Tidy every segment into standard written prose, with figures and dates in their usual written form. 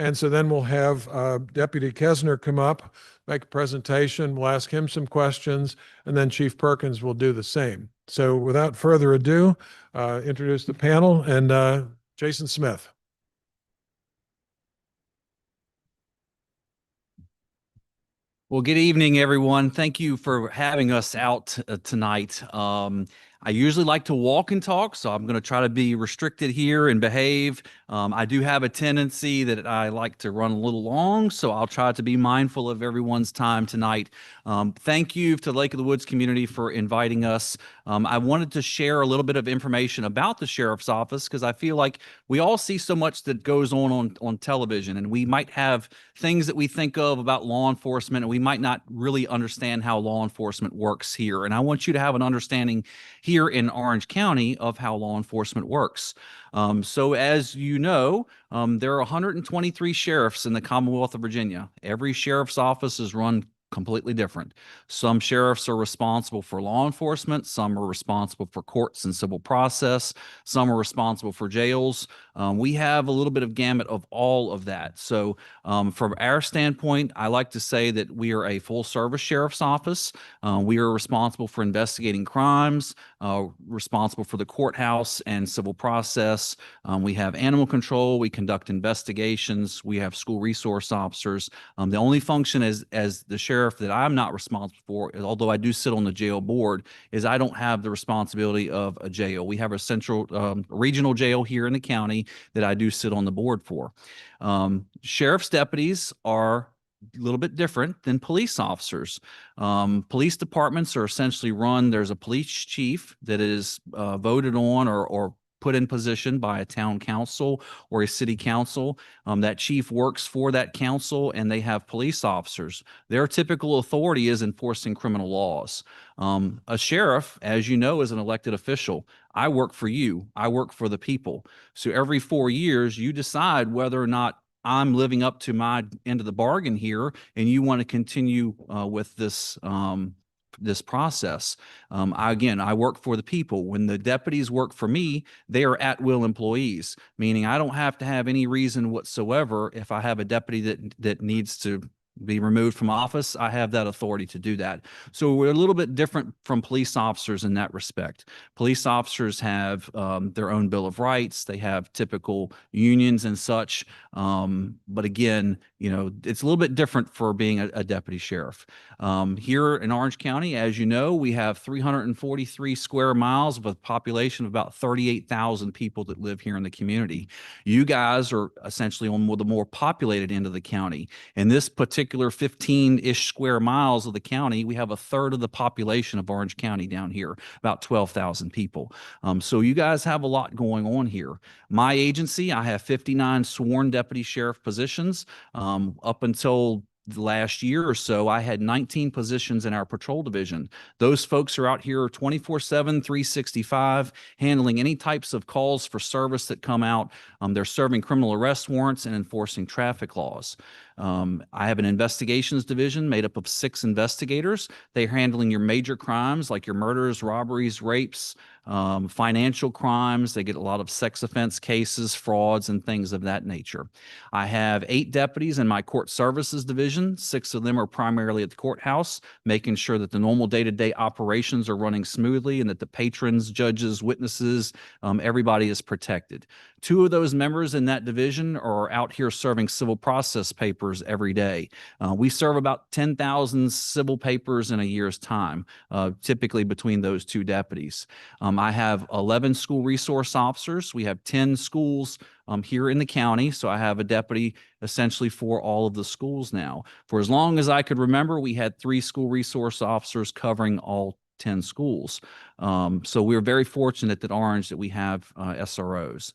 And so then we'll have Deputy Kesner come up, make a presentation. We'll ask him some questions, and then Chief Perkins will do the same. So without further ado, introduce the panel and Jason Smith. Well, good evening, everyone. Thank you for having us out tonight. I usually like to walk and talk, so I'm going to try to be restricted here and behave. I do have a tendency that I like to run a little long, so I'll try to be mindful of everyone's time tonight. Thank you to Lake of the Woods community for inviting us. I wanted to share a little bit of information about the Sheriff's Office because I feel like we all see so much that goes on television, and we might have things that we think of about law enforcement, and we might not really understand how law enforcement works here. And I want you to have an understanding here in Orange County of how law enforcement works. So as you know, there are 123 sheriffs in the Commonwealth of Virginia. Every sheriff's office is run completely different. Some sheriffs are responsible for law enforcement. Some are responsible for courts and civil process. Some are responsible for jails. We have a little bit of gamut of all of that. So from our standpoint, I like to say that we are a full service sheriff's office. We are responsible for investigating crimes, responsible for the courthouse and civil process. We have animal control. We conduct investigations. We have school resource officers. The only function as the sheriff that I'm not responsible for, although I do sit on the jail board, is I don't have the responsibility of a jail. We have a central regional jail here in the county that I do sit on the board for. Sheriff's deputies are a little bit different than police officers. Police departments are essentially run, there's a police chief that is voted on or put in position by a town council or a city council. That chief works for that council, and they have police officers. Their typical authority is enforcing criminal laws. A sheriff, as you know, is an elected official. I work for you. I work for the people. So every 4 years, you decide whether or not I'm living up to my end of the bargain here, and you want to continue with this process. I work for the people. When the deputies work for me, they are at-will employees, meaning I don't have to have any reason whatsoever. If I have a deputy that needs to be removed from office, I have that authority to do that. So we're a little bit different from police officers in that respect. Police officers have their own Bill of Rights. They have typical unions and such. But again, it's a little bit different for being a deputy sheriff. Here in Orange County, as you know, we have 343 square miles with a population of about 38,000 people that live here in the community. You guys are essentially on the more populated end of the county. In this particular 15-ish square miles of the county, we have a third of the population of Orange County down here, about 12,000 people. So you guys have a lot going on here. My agency, I have 59 sworn deputy sheriff positions. Up until the last year or so, I had 19 positions in our patrol division. Those folks are out here 24/7, 365, handling any types of calls for service that come out. They're serving criminal arrest warrants and enforcing traffic laws. I have an investigations division made up of 6 investigators. They're handling your major crimes like your murders, robberies, rapes, financial crimes. They get a lot of sex offense cases, frauds, and things of that nature. I have 8 deputies in my court services division. 6 of them are primarily at the courthouse, making sure that the normal day-to-day operations are running smoothly and that the patrons, judges, witnesses, everybody is protected. 2 of those members in that division are out here serving civil process papers every day. We serve about 10,000 civil papers in a year's time, typically between those 2 deputies. I have 11 school resource officers. We have 10 schools here in the county, so I have a deputy essentially for all of the schools now. For as long as I could remember, we had 3 school resource officers covering all 10 schools. So we're very fortunate at Orange that we have SROs.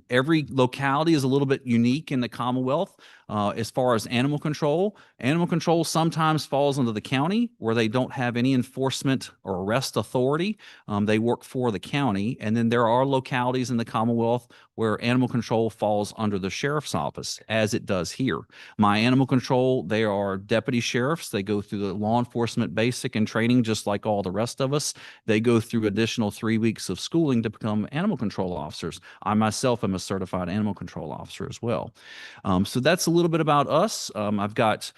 Every locality is a little bit unique in the Commonwealth. As far as animal control sometimes falls under the county where they don't have any enforcement or arrest authority. They work for the county. And then there are localities in the Commonwealth where animal control falls under the sheriff's office, as it does here. My animal control, they are deputy sheriffs. They go through the law enforcement basic and training just like all the rest of us. They go through additional 3 weeks of schooling to become animal control officers. I myself am a certified animal control officer as well. So that's a little bit about us. I've got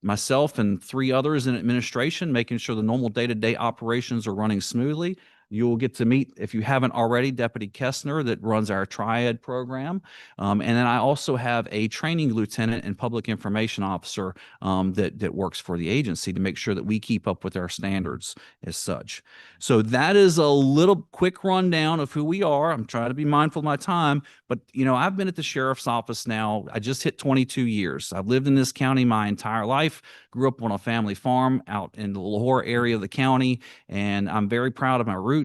myself and 3 others in administration, making sure the normal day-to-day operations are running smoothly. You'll get to meet, if you haven't already, Deputy Kessner that runs our Triad program. And then I also have a training lieutenant and public information officer that works for the agency to make sure that we keep up with our standards as such. So that is a little quick rundown of who we are. I'm trying to be mindful of my time, but I've been at the sheriff's office now. I just hit 22 years. I've lived in this county my entire life, grew up on a family farm out in the Lahore area of the county, and I'm very proud of my roots.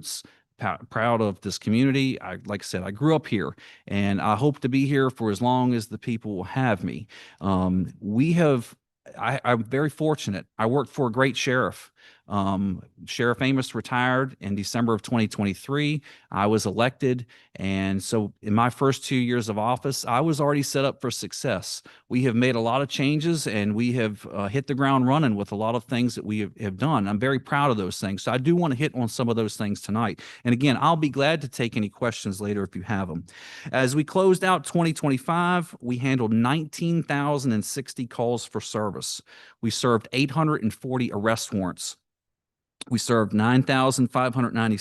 Proud of this community. Like I said, I grew up here, and I hope to be here for as long as the people will have me. I'm very fortunate. I worked for a great sheriff. Sheriff Amos retired in December of 2023. I was elected. And so in my first 2 years of office, I was already set up for success. We have made a lot of changes, and we have hit the ground running with a lot of things that we have done. I'm very proud of those things. So I do want to hit on some of those things tonight. And again, I'll be glad to take any questions later if you have them. As we closed out 2025, we handled 19,060 calls for service. We served 840 arrest warrants. We served 9,590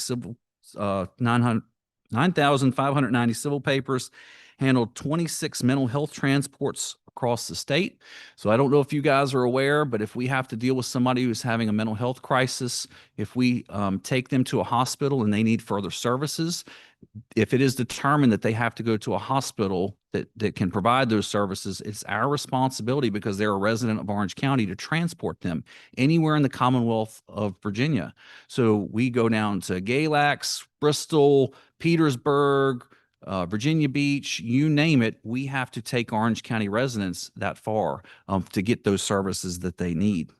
civil papers, handled 26 mental health transports across the state. So I don't know if you guys are aware, but if we have to deal with somebody who's having a mental health crisis, if we take them to a hospital and they need further services, if it is determined that they have to go to a hospital that can provide those services, it's our responsibility, because they're a resident of Orange County, to transport them anywhere in the Commonwealth of Virginia. So we go down to Galax, Bristol, Petersburg, Virginia Beach, you name it. We have to take Orange County residents that far to get those services that they need.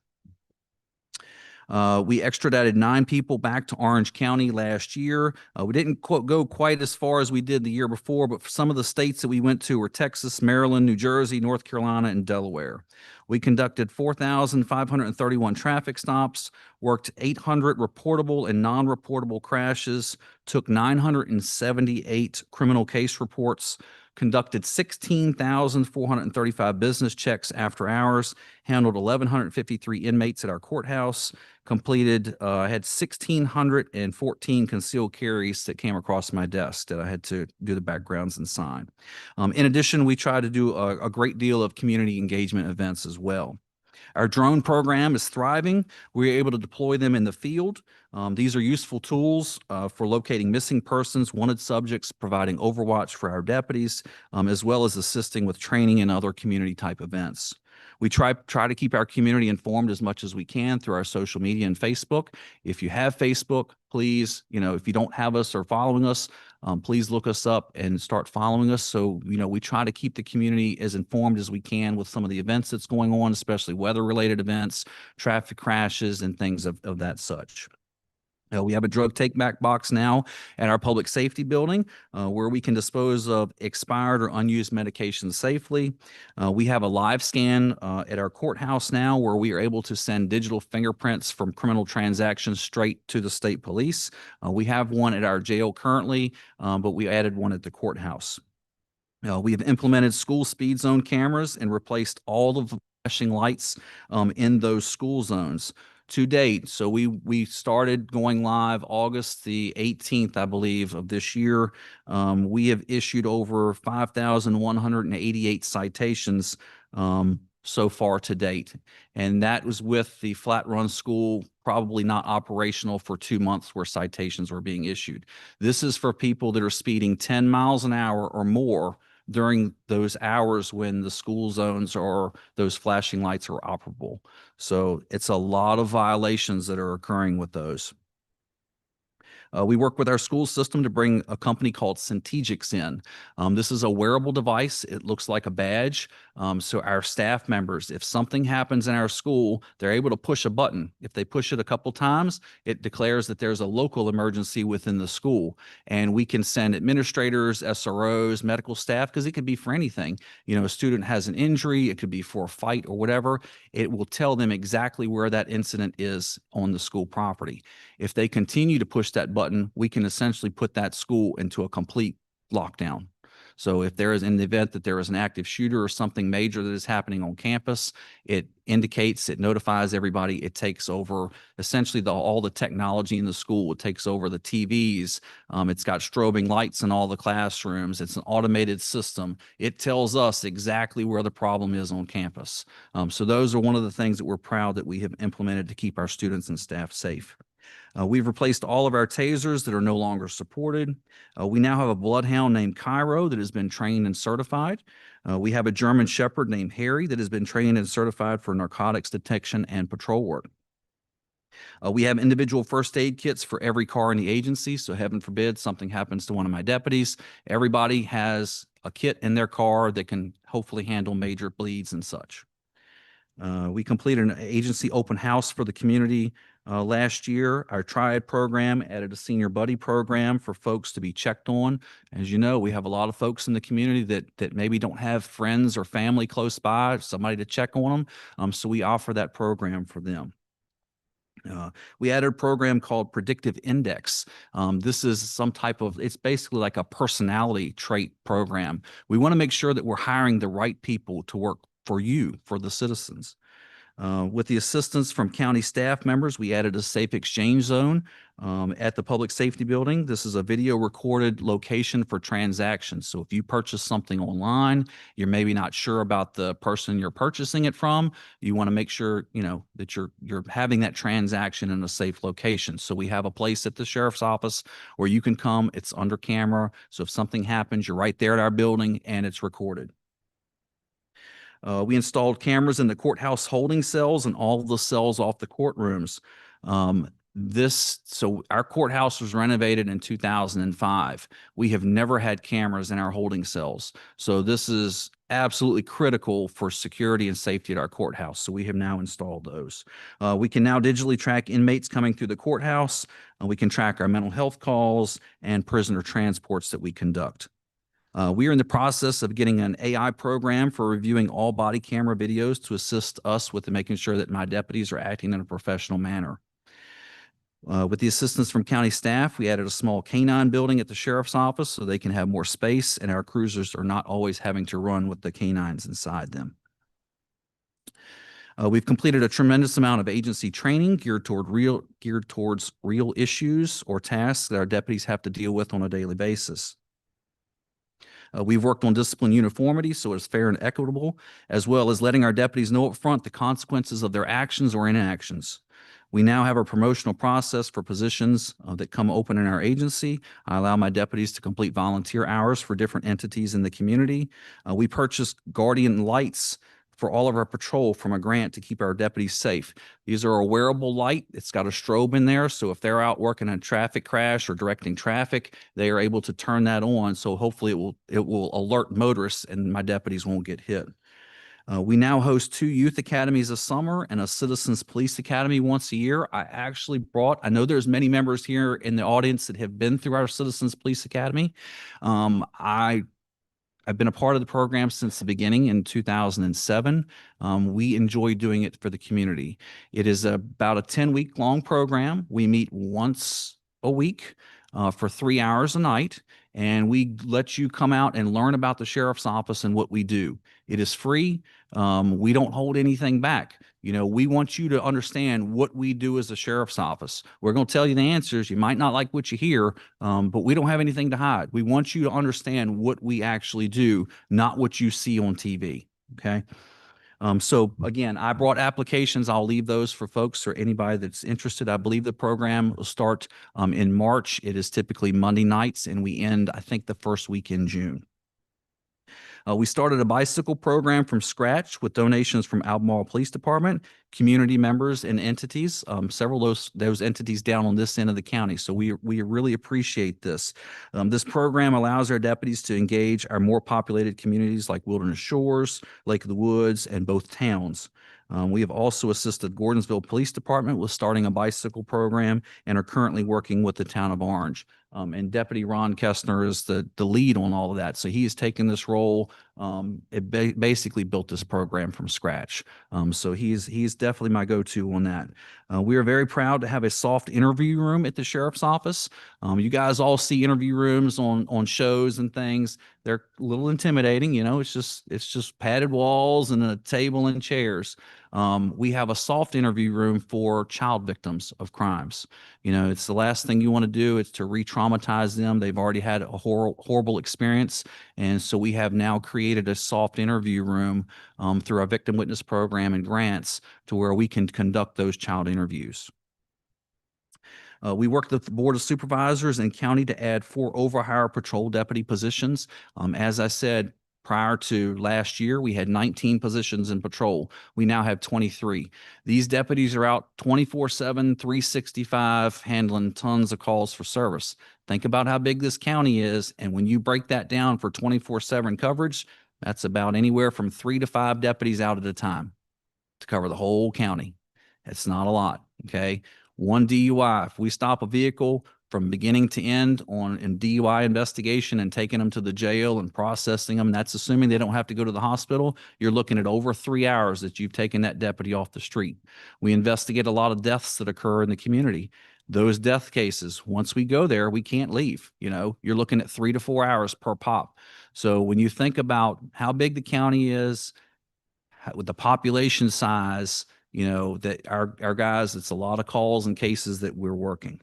We extradited 9 people back to Orange County last year. We didn't go quite as far as we did the year before, but for some of the states that we went to were Texas, Maryland, New Jersey, North Carolina, and Delaware. We conducted 4,531 traffic stops, worked 800 reportable and non-reportable crashes, took 978 criminal case reports, conducted 16,435 business checks after hours, handled 1,153 inmates at our courthouse, completed, I had 1,614 concealed carries that came across my desk that I had to do the backgrounds and sign. In addition, we try to do a great deal of community engagement events as well. Our drone program is thriving. We're able to deploy them in the field. These are useful tools for locating missing persons, wanted subjects, providing overwatch for our deputies, as well as assisting with training and other community type events. We try to keep our community informed as much as we can through our social media and Facebook. If you have Facebook, please, if you don't have us or following us, please look us up and start following us. So, we try to keep the community as informed as we can with some of the events that's going on, especially weather-related events, traffic crashes, and things of that such. We have a drug take-back box now at our public safety building where we can dispose of expired or unused medications safely. We have a live scan at our courthouse now where we are able to send digital fingerprints from criminal transactions straight to the state police. We have one at our jail currently, but we added one at the courthouse. We have implemented school speed zone cameras and replaced all of the flashing lights in those school zones to date. So we started going live August the 18th, I believe, of this year. We have issued over 5,188 citations so far to date. And that was with the Flat Run School probably not operational for 2 months where citations were being issued. This is for people that are speeding 10 miles an hour or more during those hours when the school zones or those flashing lights are operable. So it's a lot of violations that are occurring with those. We work with our school system to bring a company called Centegix in. This is a wearable device. It looks like a badge. So our staff members, if something happens in our school, they're able to push a button. If they push it a couple times, it declares that there's a local emergency within the school. And we can send administrators, SROs, medical staff, because it could be for anything. You know, a student has an injury, it could be for a fight or whatever. It will tell them exactly where that incident is on the school property. If they continue to push that button, we can essentially put that school into a complete lockdown. So if there is in the event that there is an active shooter or something major that is happening on campus, it indicates, it notifies everybody, it takes over essentially all the technology in the school. It takes over the TVs. It's got strobing lights in all the classrooms. It's an automated system. It tells us exactly where the problem is on campus. So those are one of the things that we're proud that we have implemented to keep our students and staff safe. We've replaced all of our tasers that are no longer supported. We now have a bloodhound named Cairo that has been trained and certified. We have a German Shepherd named Harry that has been trained and certified for narcotics detection and patrol work. We have individual first aid kits for every car in the agency. So heaven forbid something happens to one of my deputies. Everybody has a kit in their car that can hopefully handle major bleeds and such. We completed an agency open house for the community last year. Our Triad program added a senior buddy program for folks to be checked on. As you know, we have a lot of folks in the community that maybe don't have friends or family close by, somebody to check on them. So we offer that program for them. We added a program called Predictive Index. This is some type of, it's basically like a personality trait program. We want to make sure that we're hiring the right people to work for you, for the citizens. With the assistance from county staff members, we added a safe exchange zone at the public safety building. This is a video recorded location for transactions. So if you purchase something online, you're maybe not sure about the person you're purchasing it from, you want to make sure, you know, that you're having that transaction in a safe location. So we have a place at the sheriff's office where you can come, it's under camera. So if something happens, you're right there at our building and it's recorded. We installed cameras in the courthouse holding cells and all of the cells off the courtrooms. So our courthouse was renovated in 2005. We have never had cameras in our holding cells. So this is absolutely critical for security and safety at our courthouse. So we have now installed those. We can now digitally track inmates coming through the courthouse. We can track our mental health calls and prisoner transports that we conduct. We are in the process of getting an AI program for reviewing all body camera videos to assist us with making sure that my deputies are acting in a professional manner. With the assistance from county staff, we added a small canine building at the sheriff's office so they can have more space and our cruisers are not always having to run with the canines inside them. We've completed a tremendous amount of agency training geared towards real issues or tasks that our deputies have to deal with on a daily basis. We've worked on discipline uniformity so it's fair and equitable, as well as letting our deputies know up front the consequences of their actions or inactions. We now have a promotional process for positions that come open in our agency. I allow my deputies to complete volunteer hours for different entities in the community. We purchased Guardian lights for all of our patrol from a grant to keep our deputies safe. These are a wearable light. It's got a strobe in there. So if they're out working a traffic crash or directing traffic, they are able to turn that on. So hopefully it will alert motorists and my deputies won't get hit. We now host 2 youth academies a summer and a citizens police academy once a year. I know there's many members here in the audience that have been through our citizens police academy. I've been a part of the program since the beginning in 2007. We enjoy doing it for the community. It is about a 10-week long program. We meet once a week for 3 hours a night, and we let you come out and learn about the sheriff's office and what we do. It is free. We don't hold anything back. You know, we want you to understand what we do as a sheriff's office. We're going to tell you the answers. You might not like what you hear, but we don't have anything to hide. We want you to understand what we actually do, not what you see on TV. Okay. So again, I brought applications. I'll leave those for folks or anybody that's interested. I believe the program will start in March. It is typically Monday nights and we end, I think, the first week in June. We started a bicycle program from scratch with donations from Albemarle Police Department, community members and entities, several of those entities down on this end of the county. So we really appreciate this. This program allows our deputies to engage our more populated communities like Wilderness Shores, Lake of the Woods, and both towns. We have also assisted Gordonsville Police Department with starting a bicycle program and are currently working with the town of Orange. And Deputy Ron Kestner is the lead on all of that. So he has taken this role. Basically built this program from scratch. So he's definitely my go-to on that. We are very proud to have a soft interview room at the sheriff's office. You guys all see interview rooms on shows and things. They're a little intimidating, you know. It's just padded walls and a table and chairs. We have a soft interview room for child victims of crimes. You know, it's the last thing you want to do. It's to re-traumatize them. They've already had a horrible experience. And so we have now created a soft interview room through our victim witness program and grants to where we can conduct those child interviews. We worked with the Board of Supervisors and county to add 4 overhire patrol deputy positions. As I said, prior to last year, we had 19 positions in patrol. We now have 23. These deputies are out 24/7, 365, handling tons of calls for service. Think about how big this county is, and when you break that down for 24/7 coverage, that's about anywhere from 3 to 5 deputies out at a time to cover the whole county. It's not a lot, okay? 1 DUI. If we stop a vehicle from beginning to end on a DUI investigation and taking them to the jail and processing them, that's assuming they don't have to go to the hospital, you're looking at over 3 hours that you've taken that deputy off the street. We investigate a lot of deaths that occur in the community. Those death cases, once we go there, we can't leave. You know, you're looking at 3 to 4 hours per pop. So when you think about how big the county is, with the population size, you know, that our guys, it's a lot of calls and cases that we're working.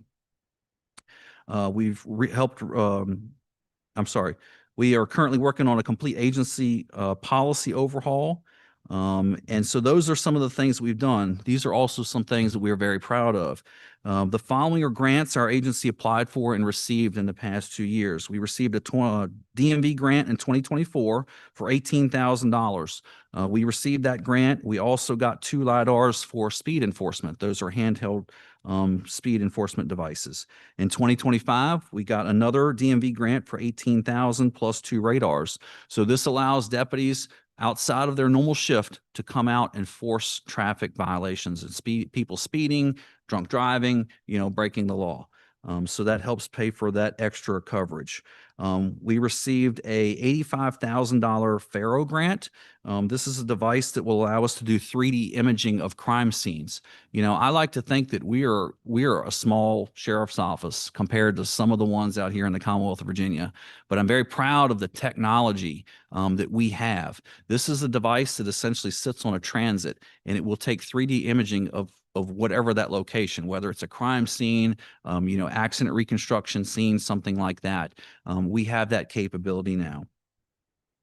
We've helped, I'm sorry, we are currently working on a complete agency policy overhaul. And so those are some of the things we've done. These are also some things that we are very proud of. The following are grants our agency applied for and received in the past 2 years. We received a DMV grant in 2024 for $18,000. We received that grant. We also got 2 LiDARs for speed enforcement. Those are handheld speed enforcement devices. In 2025, we got another DMV grant for $18,000 plus 2 radars. So this allows deputies outside of their normal shift to come out and force traffic violations and people speeding, drunk driving, you know, breaking the law. So that helps pay for that extra coverage. We received a $85,000 Faro grant. This is a device that will allow us to do 3D imaging of crime scenes. You know, I like to think that we are a small sheriff's office compared to some of the ones out here in the Commonwealth of Virginia, but I'm very proud of the technology that we have. This is a device that essentially sits on a transit, and it will take 3D imaging of whatever that location, whether it's a crime scene, you know, accident reconstruction scene, something like that. We have that capability now.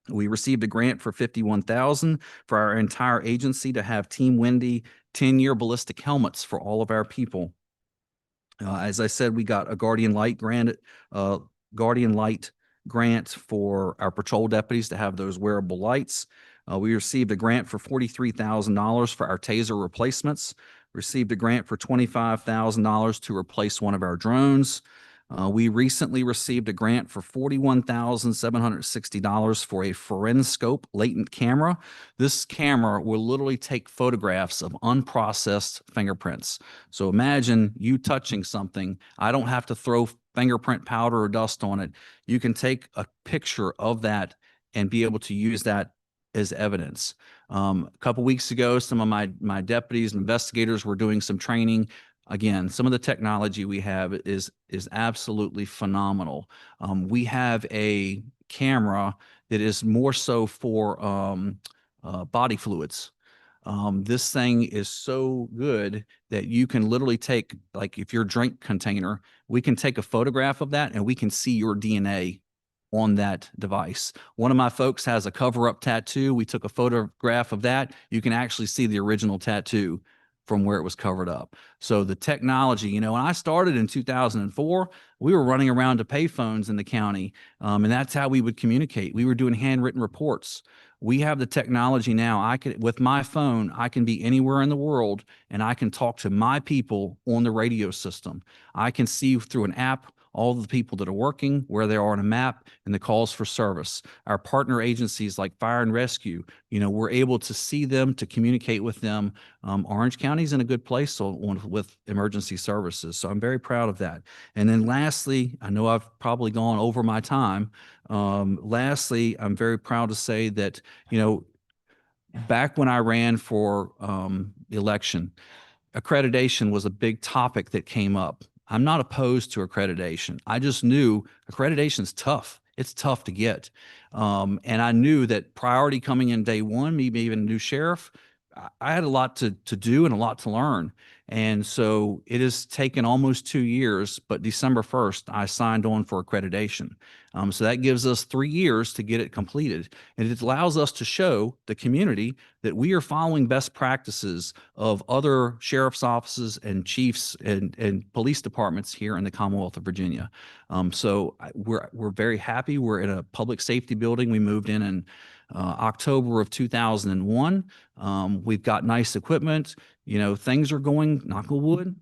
We received a grant for $51,000 for our entire agency to have Team Wendy 10-year ballistic helmets for all of our people. As I said, we got a Guardian Light grant for our patrol deputies to have those wearable lights. We received a grant for $43,000 for our taser replacements. Received a grant for $25,000 to replace one of our drones. We recently received a grant for $41,760 for a Forenscope latent camera. This camera will literally take photographs of unprocessed fingerprints. So imagine you touching something. I don't have to throw fingerprint powder or dust on it. You can take a picture of that and be able to use that as evidence. A couple weeks ago, some of my deputies and investigators were doing some training. Again, some of the technology we have is absolutely phenomenal. We have a camera that is more so for body fluids. This thing is so good that you can literally take, like if your drink container, we can take a photograph of that and we can see your DNA on that device. One of my folks has a cover-up tattoo. We took a photograph of that. You can actually see the original tattoo from where it was covered up. So the technology, you know, when I started in 2004, we were running around to payphones in the county, and that's how we would communicate. We were doing handwritten reports. We have the technology now. With my phone, I can be anywhere in the world and I can talk to my people on the radio system. I can see through an app all the people that are working, where they are on a map, and the calls for service. Our partner agencies like Fire and Rescue, you know, we're able to see them, to communicate with them. Orange County's in a good place with emergency services. So I'm very proud of that. And then lastly, I know I've probably gone over my time. Lastly, I'm very proud to say that, you know, back when I ran for election, accreditation was a big topic that came up. I'm not opposed to accreditation. I just knew accreditation is tough. It's tough to get. And I knew that priority coming in day one, maybe even a new sheriff, I had a lot to do and a lot to learn. And so it has taken almost 2 years, but December 1st, I signed on for accreditation. So that gives us 3 years to get it completed. And it allows us to show the community that we are following best practices of other sheriff's offices and chiefs and police departments here in the Commonwealth of Virginia. So we're very happy. We're in a public safety building. We moved in October of 2001. We've got nice equipment. You know, things are going, knock on wood,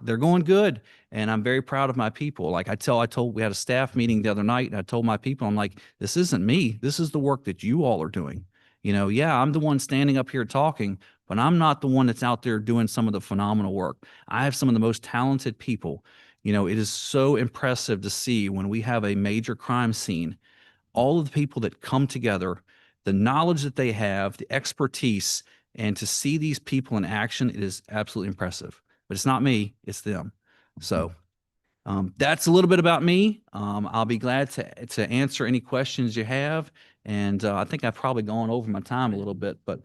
they're going good. And I'm very proud of my people. Like we had a staff meeting the other night, and I told my people, I'm like, this isn't me. This is the work that you all are doing. You know, yeah, I'm the one standing up here talking, but I'm not the one that's out there doing some of the phenomenal work. I have some of the most talented people. You know, it is so impressive to see when we have a major crime scene, all of the people that come together, the knowledge that they have, the expertise, and to see these people in action, it is absolutely impressive. But it's not me, it's them. So that's a little bit about me. I'll be glad to answer any questions you have. And I think I've probably gone over my time a little bit, but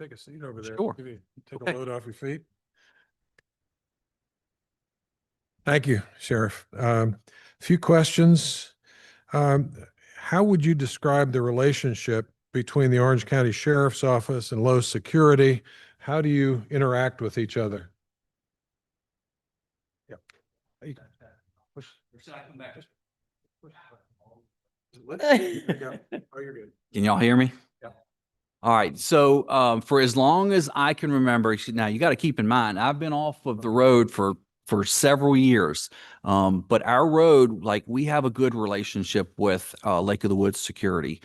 Take a seat over there. Sure. Maybe take Okay. a load off your feet. Thank you, Sheriff. Few questions. How would you describe the relationship between the Orange County Sheriff's Office and Lowe's Security? How do you interact with each other? Yeah. Should I come back? Oh, you're good. Can y'all hear me? Yeah. All right. So for as long as I can remember, now you got to keep in mind, I've been off of the road for several years. But our road, like, we have a good relationship with Lake of the Woods Security.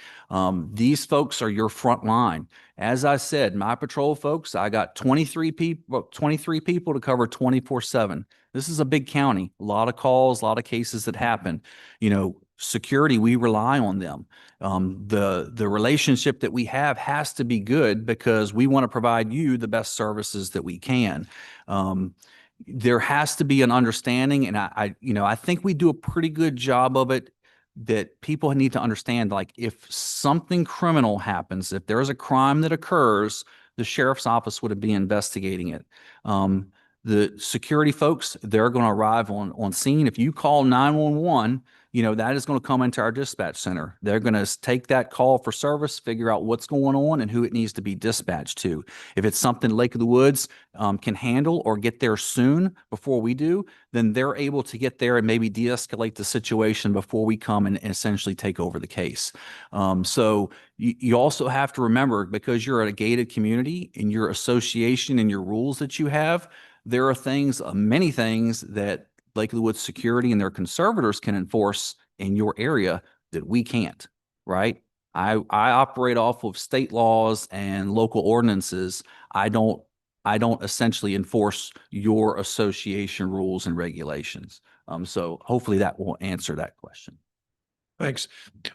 These folks are your front line. As I said, my patrol folks, I got 23 people to cover 24/7. This is a big county, a lot of calls, a lot of cases that happen. You know, security, we rely on them. The relationship that we have has to be good because we want to provide you the best services that we can. There has to be an understanding, and I think we do a pretty good job of it, that people need to understand, like, if something criminal happens, if there is a crime that occurs, the sheriff's office would be investigating it. The security folks, they're going to arrive on scene. If you call 911, you know, that is going to come into our dispatch center. They're going to take that call for service, figure out what's going on and who it needs to be dispatched to. If it's something Lake of the Woods can handle or get there soon before we do, then they're able to get there and maybe de-escalate the situation before we come and essentially take over the case. So you also have to remember, because you're a gated community, in your association and your rules that you have, there are things, many things that Lake of the Woods Security and their conservators can enforce in your area that we can't, right? I operate off of state laws and local ordinances. I don't essentially enforce your association rules and regulations. So hopefully that will answer that question. Thanks.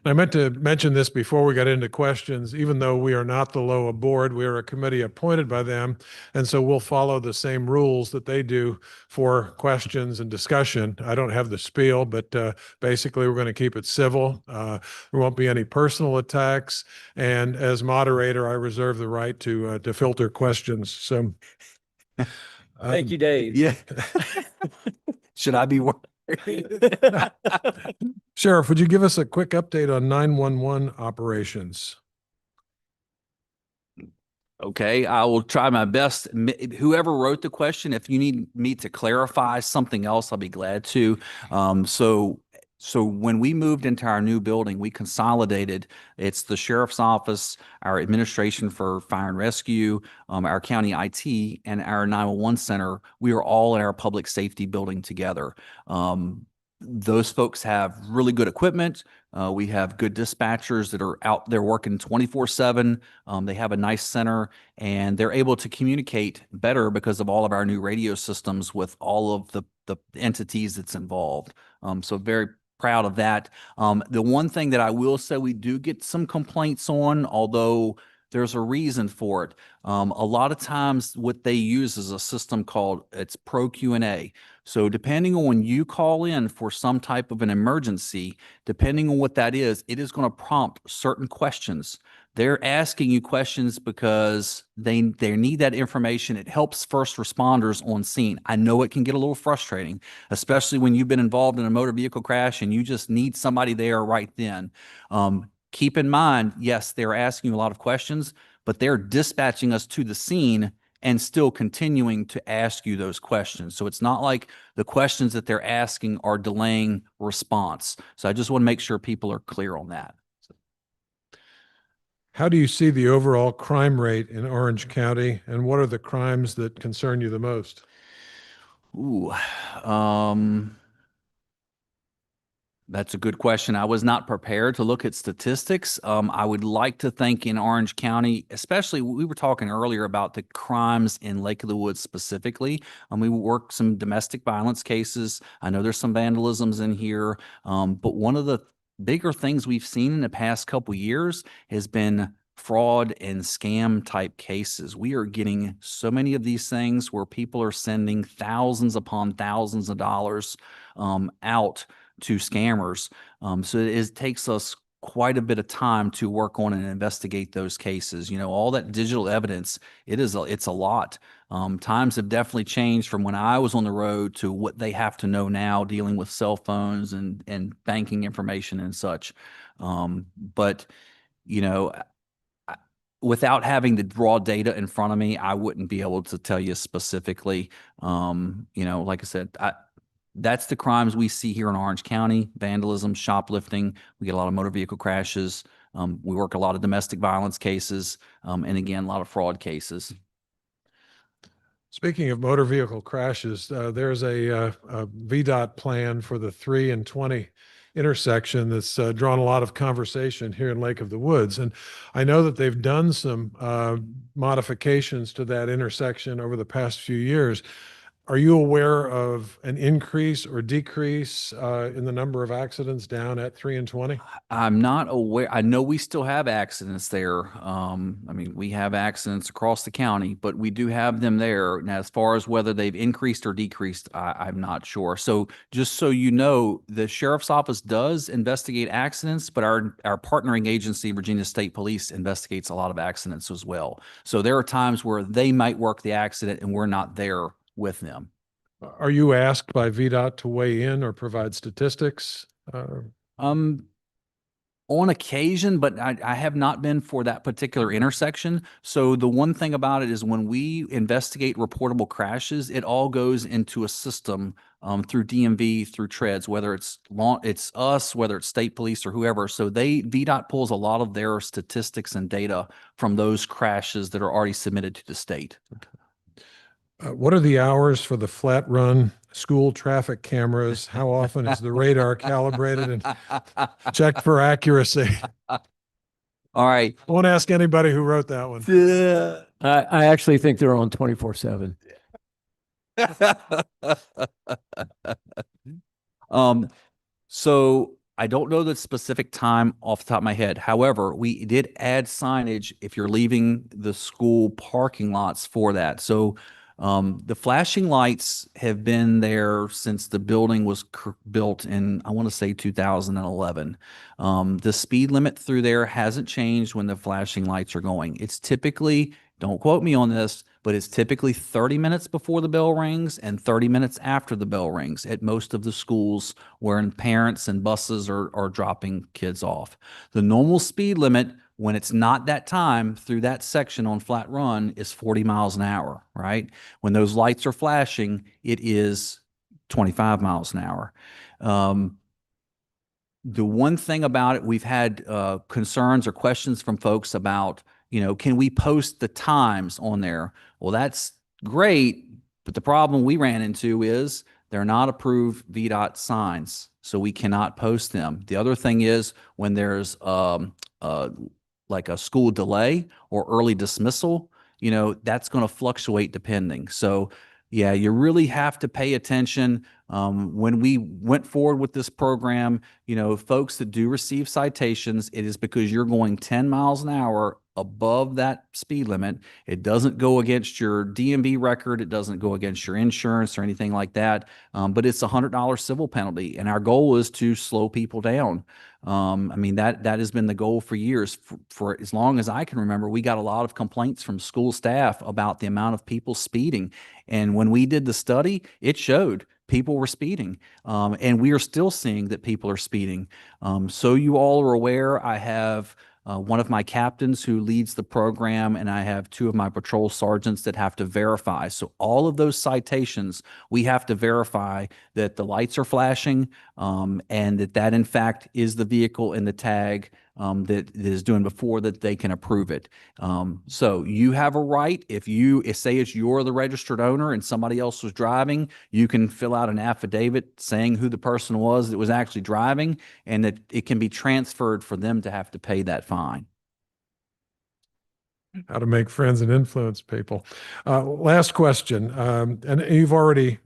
I meant to mention this before we got into questions. Even though we are not the LOA board, we are a committee appointed by them. And so we'll follow the same rules that they do for questions and discussion. I don't have the spiel, but basically we're going to keep it civil. There won't be any personal attacks. And as moderator, I reserve the right to filter questions. So Thank you, Dave. Yeah. Should I be worried? Sheriff, would you give us a quick update on 911 operations? Okay, I will try my best. Whoever wrote the question, if you need me to clarify something else, I'll be glad to. So when we moved into our new building, we consolidated. It's the sheriff's office, our administration for fire and rescue, our county IT, and our 911 center. We are all in our public safety building together. Those folks have really good equipment. We have good dispatchers that are out there working 24/7. They have a nice center, and they're able to communicate better because of all of our new radio systems with all of the entities that's involved. So very proud of that. The one thing that I will say we do get some complaints on, although there's a reason for it. A lot of times what they use is a system called it's Pro Q&A. So depending on when you call in for some type of an emergency, depending on what that is, it is going to prompt certain questions. They're asking you questions because they need that information. It helps first responders on scene. I know it can get a little frustrating, especially when you've been involved in a motor vehicle crash and you just need somebody there right then. Keep in mind, yes, they're asking you a lot of questions, but they're dispatching us to the scene and still continuing to ask you those questions. So it's not like the questions that they're asking are delaying response. So I just want to make sure people are clear on that. How do you see the overall crime rate in Orange County, and what are the crimes that concern you the most? Ooh, that's a good question. I was not prepared to look at statistics. I would like to think in Orange County, especially we were talking earlier about the crimes in Lake of the Woods specifically. We work some domestic violence cases. I know there's some vandalisms in here. But one of the bigger things we've seen in the past couple years has been fraud and scam type cases. We are getting so many of these things where people are sending thousands upon thousands of dollars out to scammers. So it takes us quite a bit of time to work on and investigate those cases. You know, all that digital evidence, it's a lot. Times have definitely changed from when I was on the road to what they have to know now dealing with cell phones and banking information and such. But, you know, without having the raw data in front of me, I wouldn't be able to tell you specifically. You know, like I said, that's the crimes we see here in Orange County: vandalism, shoplifting. We get a lot of motor vehicle crashes. We work a lot of domestic violence cases, and again, a lot of fraud cases. Speaking of motor vehicle crashes, there's a VDOT plan for the 3 and 20 intersection that's drawn a lot of conversation here in Lake of the Woods. And I know that they've done some modifications to that intersection over the past few years. Are you aware of an increase or decrease in the number of accidents down at 3 and 20? I'm not aware. I know we still have accidents there. I mean, we have accidents across the county, but we do have them there. Now, as far as whether they've increased or decreased, I'm not sure. So just so you know, the sheriff's office does investigate accidents, but our partnering agency, Virginia State Police, investigates a lot of accidents as well. So there are times where they might work the accident and we're not there with them. Are you asked by VDOT to weigh in or provide statistics? On occasion, but I have not been for that particular intersection. So the one thing about it is when we investigate reportable crashes, it all goes into a system through DMV, through TREDS, whether it's us, whether it's state police or whoever. So VDOT pulls a lot of their statistics and data from those crashes that are already submitted to the state. What are the hours for the flat run school traffic cameras? How often is the radar calibrated and checked for accuracy? All right. I won't ask anybody who wrote that one. I actually think they're on 24/7. So I don't know the specific time off the top of my head. However, we did add signage if you're leaving the school parking lots for that. So the flashing lights have been there since the building was built in, I want to say 2011. The speed limit through there hasn't changed when the flashing lights are going. It's typically, don't quote me on this, but it's typically 30 minutes before the bell rings and 30 minutes after the bell rings at most of the schools where parents and buses are dropping kids off. The normal speed limit when it's not that time through that section on Flat Run is 40 miles an hour, right? When those lights are flashing, it is 25 miles an hour. The one thing about it, we've had concerns or questions from folks about, can we post the times on there? Well, that's great, but the problem we ran into is they're not approved VDOT signs, so we cannot post them. The other thing is when there's like a school delay or early dismissal, that's going to fluctuate depending. So yeah, you really have to pay attention. When we went forward with this program, folks that do receive citations, it is because you're going 10 miles an hour above that speed limit. It doesn't go against your DMV record. It doesn't go against your insurance or anything like that. But it's a $100 civil penalty. And our goal is to slow people down. That has been the goal for years. For as long as I can remember, we got a lot of complaints from school staff about the amount of people speeding. And when we did the study, it showed people were speeding. And we are still seeing that people are speeding. So you all are aware, I have one of my captains who leads the program, and I have two of my patrol sergeants that have to verify. So all of those citations, we have to verify that the lights are flashing, and that in fact is the vehicle in the tag that is doing before that they can approve it. So you have a right, if say you're the registered owner and somebody else was driving, you can fill out an affidavit saying who the person was that was actually driving, and that it can be transferred for them to have to pay that fine. How to make friends and influence people. Last question, and you've already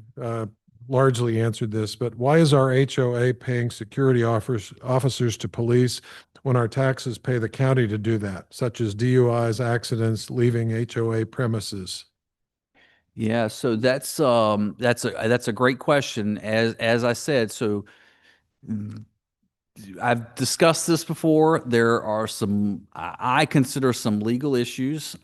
largely answered this, but why is our HOA paying security officers to police when our taxes pay the county to do that, such as DUIs, accidents, leaving HOA premises? Yeah, so that's a great question. As I said, so I've discussed this before. There are I consider some legal issues.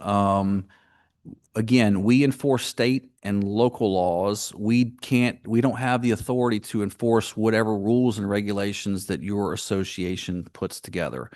Again, we enforce state and local laws. We don't have the authority to enforce whatever rules and regulations that your association puts together.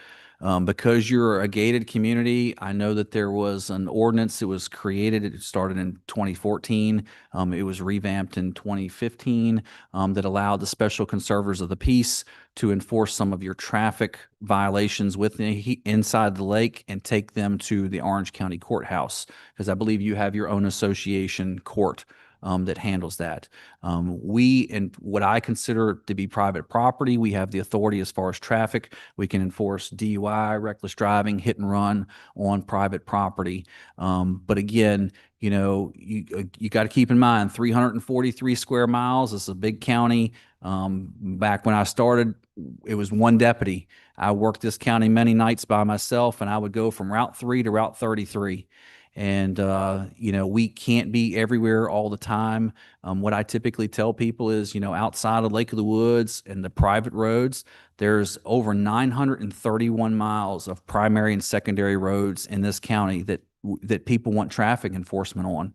Because you're a gated community, I know that there was an ordinance that was created. It started in 2014. It was revamped in 2015 that allowed the special conservators of the peace to enforce some of your traffic violations inside the lake and take them to the Orange County Courthouse, because I believe you have your own association court that handles that. We, and what I consider to be private property, we have the authority as far as traffic. We can enforce DUI, reckless driving, hit and run on private property. But again, you got to keep in mind 343 square miles. It's a big county. Back when I started, it was one deputy. I worked this county many nights by myself, and I would go from Route 3 to Route 33. And, we can't be everywhere all the time. What I typically tell people is, outside of Lake of the Woods and the private roads, there's over 931 miles of primary and secondary roads in this county that people want traffic enforcement on.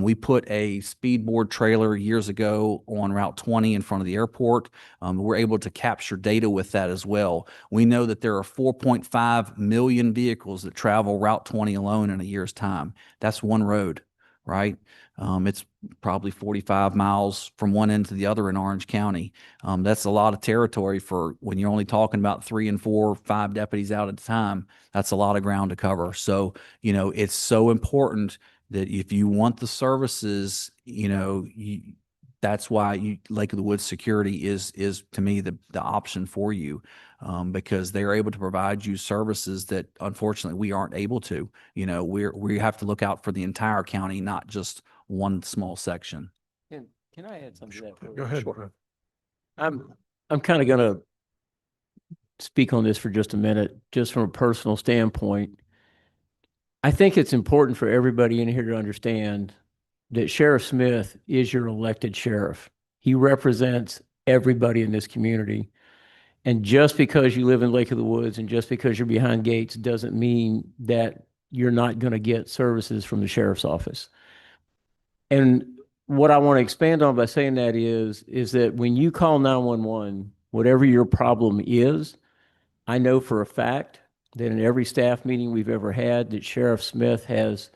We put a speed board trailer years ago on Route 20 in front of the airport. We're able to capture data with that as well. We know that there are 4.5 million vehicles that travel Route 20 alone in a year's time. That's one road, right? It's probably 45 miles from one end to the other in Orange County. That's a lot of territory for when you're only talking about 3 and 4, 5 deputies out at a time. That's a lot of ground to cover. So, it's so important that if you want the services, that's why Lake of the Woods Security is to me the option for you, because they're able to provide you services that unfortunately we aren't able to. We have to look out for the entire county, not just one small section. Can I add something to that? Go ahead. Sure. I'm kind of going to speak on this for just a minute, just from a personal standpoint. I think it's important for everybody in here to understand that Sheriff Smith is your elected sheriff. He represents everybody in this community. And just because you live in Lake of the Woods and just because you're behind gates doesn't mean that you're not going to get services from the sheriff's office. And what I want to expand on by saying that is that when you call 911, whatever your problem is, I know for a fact that in every staff meeting we've ever had, that Sheriff Smith has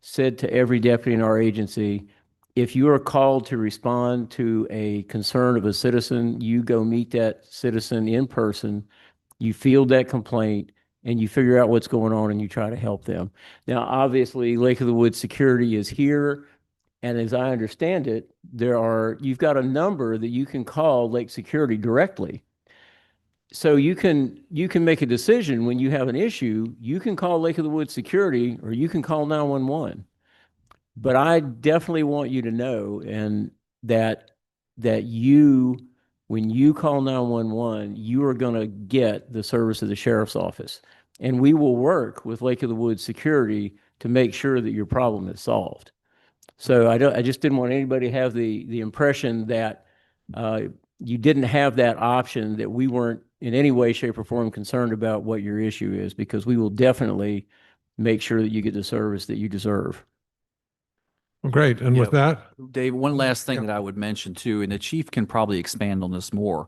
said to every deputy in our agency, if you are called to respond to a concern of a citizen, you go meet that citizen in person, you field that complaint, and you figure out what's going on and you try to help them. Now, obviously, Lake of the Woods Security is here. And as I understand it, you've got a number that you can call Lake Security directly. So you can make a decision when you have an issue. You can call Lake of the Woods Security or you can call 911. But I definitely want you to know and that when you call 911, you are going to get the service of the sheriff's office. And we will work with Lake of the Woods Security to make sure that your problem is solved. So I just didn't want anybody to have the impression that you didn't have that option, that we weren't in any way, shape, or form concerned about what your issue is, because we will definitely make sure that you get the service that you deserve. Well, great. And with that, Dave, one last thing Yeah. that I would mention too, and the chief can probably expand on this more.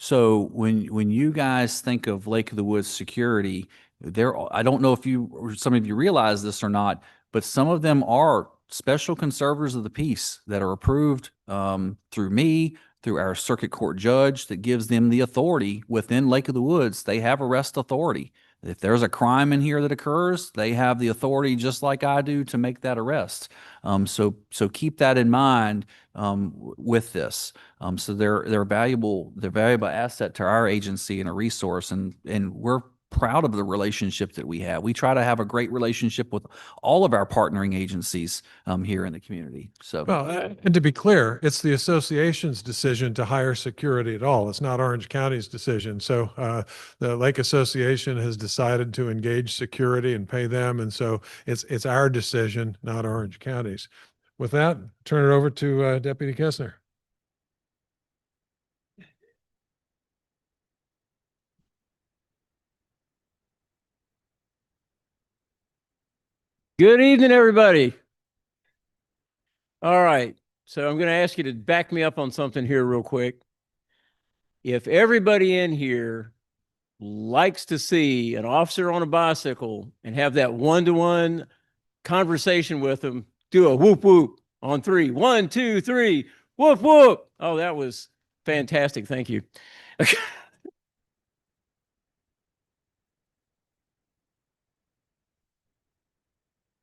So when you guys think of Lake of the Woods security, I don't know if some of you realize this or not, but some of them are special conservators of the peace that are approved through me, through our circuit court judge, that gives them the authority within Lake of the Woods. They have arrest authority. If there's a crime in here that occurs, they have the authority, just like I do, to make that arrest. So keep that in mind with this. So they're a valuable asset to our agency and a resource, and we're proud of the relationship that we have. We try to have a great relationship with all of our partnering agencies here in the community. So, well, and to be clear, it's the association's decision to hire security at all. It's not Orange County's decision. So the Lake Association has decided to engage security and pay them. And so it's our decision, not Orange County's. With that, turn it over to Deputy Kessner. Good evening, everybody. All right. So I'm going to ask you to back me up on something here real quick. If everybody in here likes to see an officer on a bicycle and have that one-to-one conversation with them, do a whoop whoop on 3. 1, 2, 3, whoop whoop. Oh, that was fantastic. Thank you.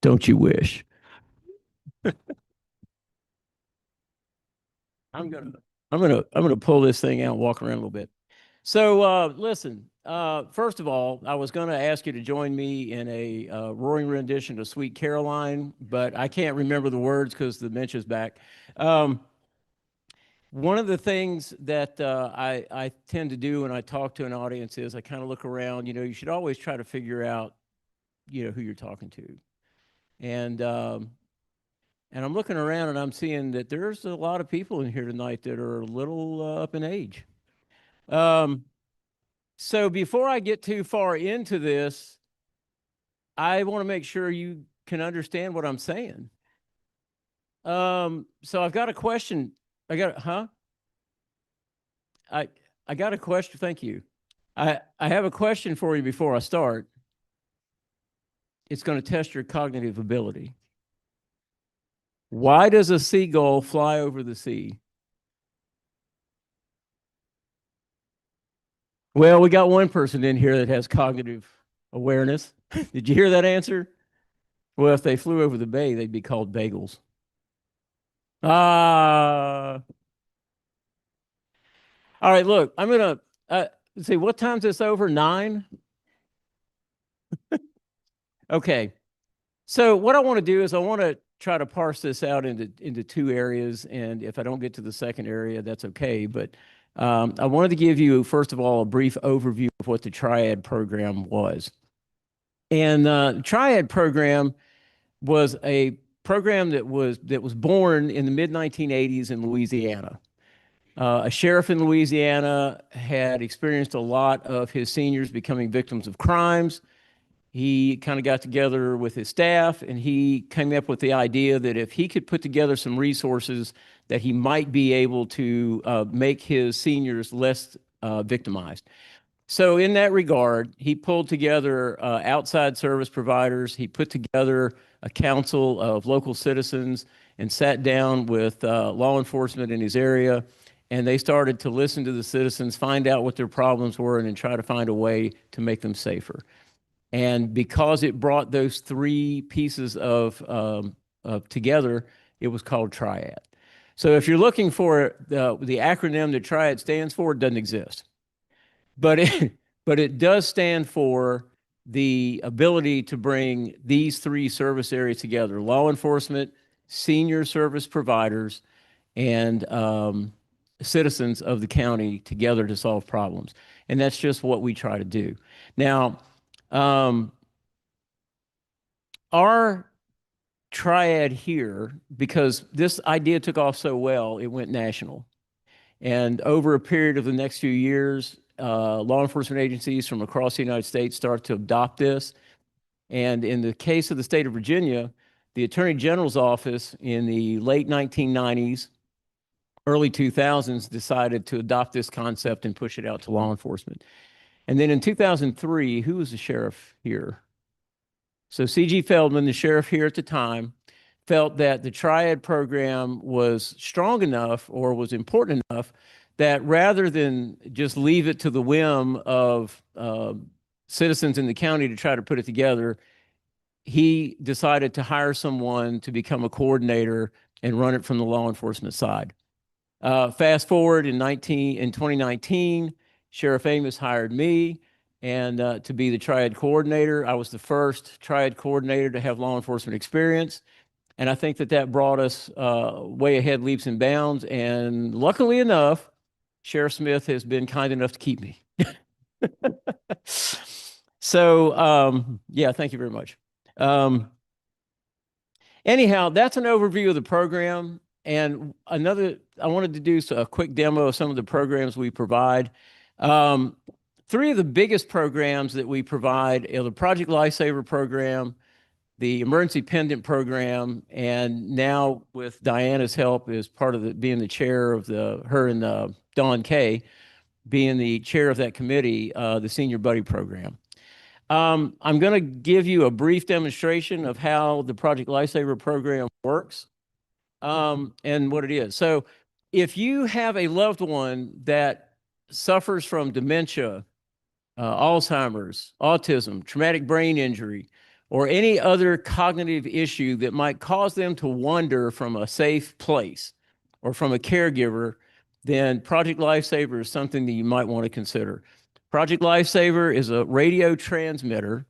Don't you wish? I'm gonna pull this thing out and walk around a little bit. So listen, first of all, I was gonna ask you to join me in a roaring rendition of Sweet Caroline, but I can't remember the words because the dementia's back. One of the things that I tend to do when I talk to an audience is I kind of look around. You should always try to figure out, who you're talking to. And I'm looking around and I'm seeing that there's a lot of people in here tonight that are a little up in age. So before I get too far into this, I want to make sure you can understand what I'm saying. So I've got a question. I got a question. Thank you. I have a question for you before I start. It's going to test your cognitive ability. Why does a seagull fly over the sea? Well, we got one person in here that has cognitive awareness. Did you hear that answer? Well, if they flew over the bay, they'd be called bagels. All right, look, I'm going to see, what time's this over? 9? Okay. So what I want to do is I want to try to parse this out into 2 areas. And if I don't get to the second area, that's okay. But I wanted to give you, first of all, a brief overview of what the Triad program was. And the Triad program was a program that was born in the mid-1980s in Louisiana. A sheriff in Louisiana had experienced a lot of his seniors becoming victims of crimes. He kind of got together with his staff and he came up with the idea that if he could put together some resources that he might be able to make his seniors less victimized. So in that regard, he pulled together outside service providers. He put together a council of local citizens and sat down with law enforcement in his area. And they started to listen to the citizens, find out what their problems were, and then try to find a way to make them safer. And because it brought those three pieces of together, it was called Triad. So if you're looking for the acronym that Triad stands for, it doesn't exist. But it does stand for the ability to bring these three service areas together: law enforcement, senior service providers, and citizens of the county together to solve problems. And that's just what we try to do. Now, our triad here, because this idea took off so well, it went national. And over a period of the next few years, law enforcement agencies from across the United States start to adopt this. And in the case of the state of Virginia, the Attorney General's office in the late 1990s, early 2000s decided to adopt this concept and push it out to law enforcement. And then in 2003, who was the sheriff here? So C.G. Feldman, the sheriff here at the time, felt that the Triad program was strong enough or was important enough that rather than just leave it to the whim of citizens in the county to try to put it together, he decided to hire someone to become a coordinator and run it from the law enforcement side. Fast forward in 2019, Sheriff Amos hired me and to be the Triad coordinator. I was the first Triad coordinator to have law enforcement experience. And I think that that brought us way ahead, leaps and bounds. And luckily enough, Sheriff Smith has been kind enough to keep me. So, yeah, thank you very much. Anyhow, that's an overview of the program. And I wanted to do a quick demo of some of the programs we provide. Three of the biggest programs that we provide are the Project Lifesaver program, the Emergency Pendant program, and now with Diana's help as part of being the chair of her and Don Kay being the chair of that committee, the Senior Buddy program. I'm going to give you a brief demonstration of how the Project Lifesaver program works and what it is. So if you have a loved one that suffers from dementia, Alzheimer's, autism, traumatic brain injury, or any other cognitive issue that might cause them to wander from a safe place or from a caregiver, then Project Lifesaver is something that you might want to consider. Project Lifesaver is a radio transmitter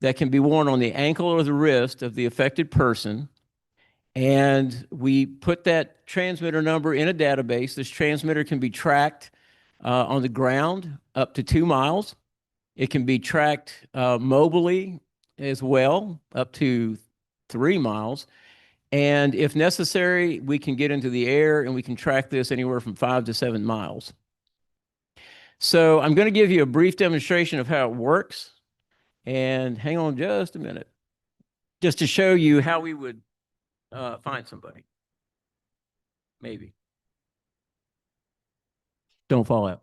that can be worn on the ankle or the wrist of the affected person. And we put that transmitter number in a database. This transmitter can be tracked on the ground up to 2 miles. It can be tracked mobily as well, up to 3 miles. And if necessary, we can get into the air and we can track this anywhere from 5 to 7 miles. So I'm going to give you a brief demonstration of how it works. And hang on just a minute, just to show you how we would find somebody. Maybe. Don't fall out.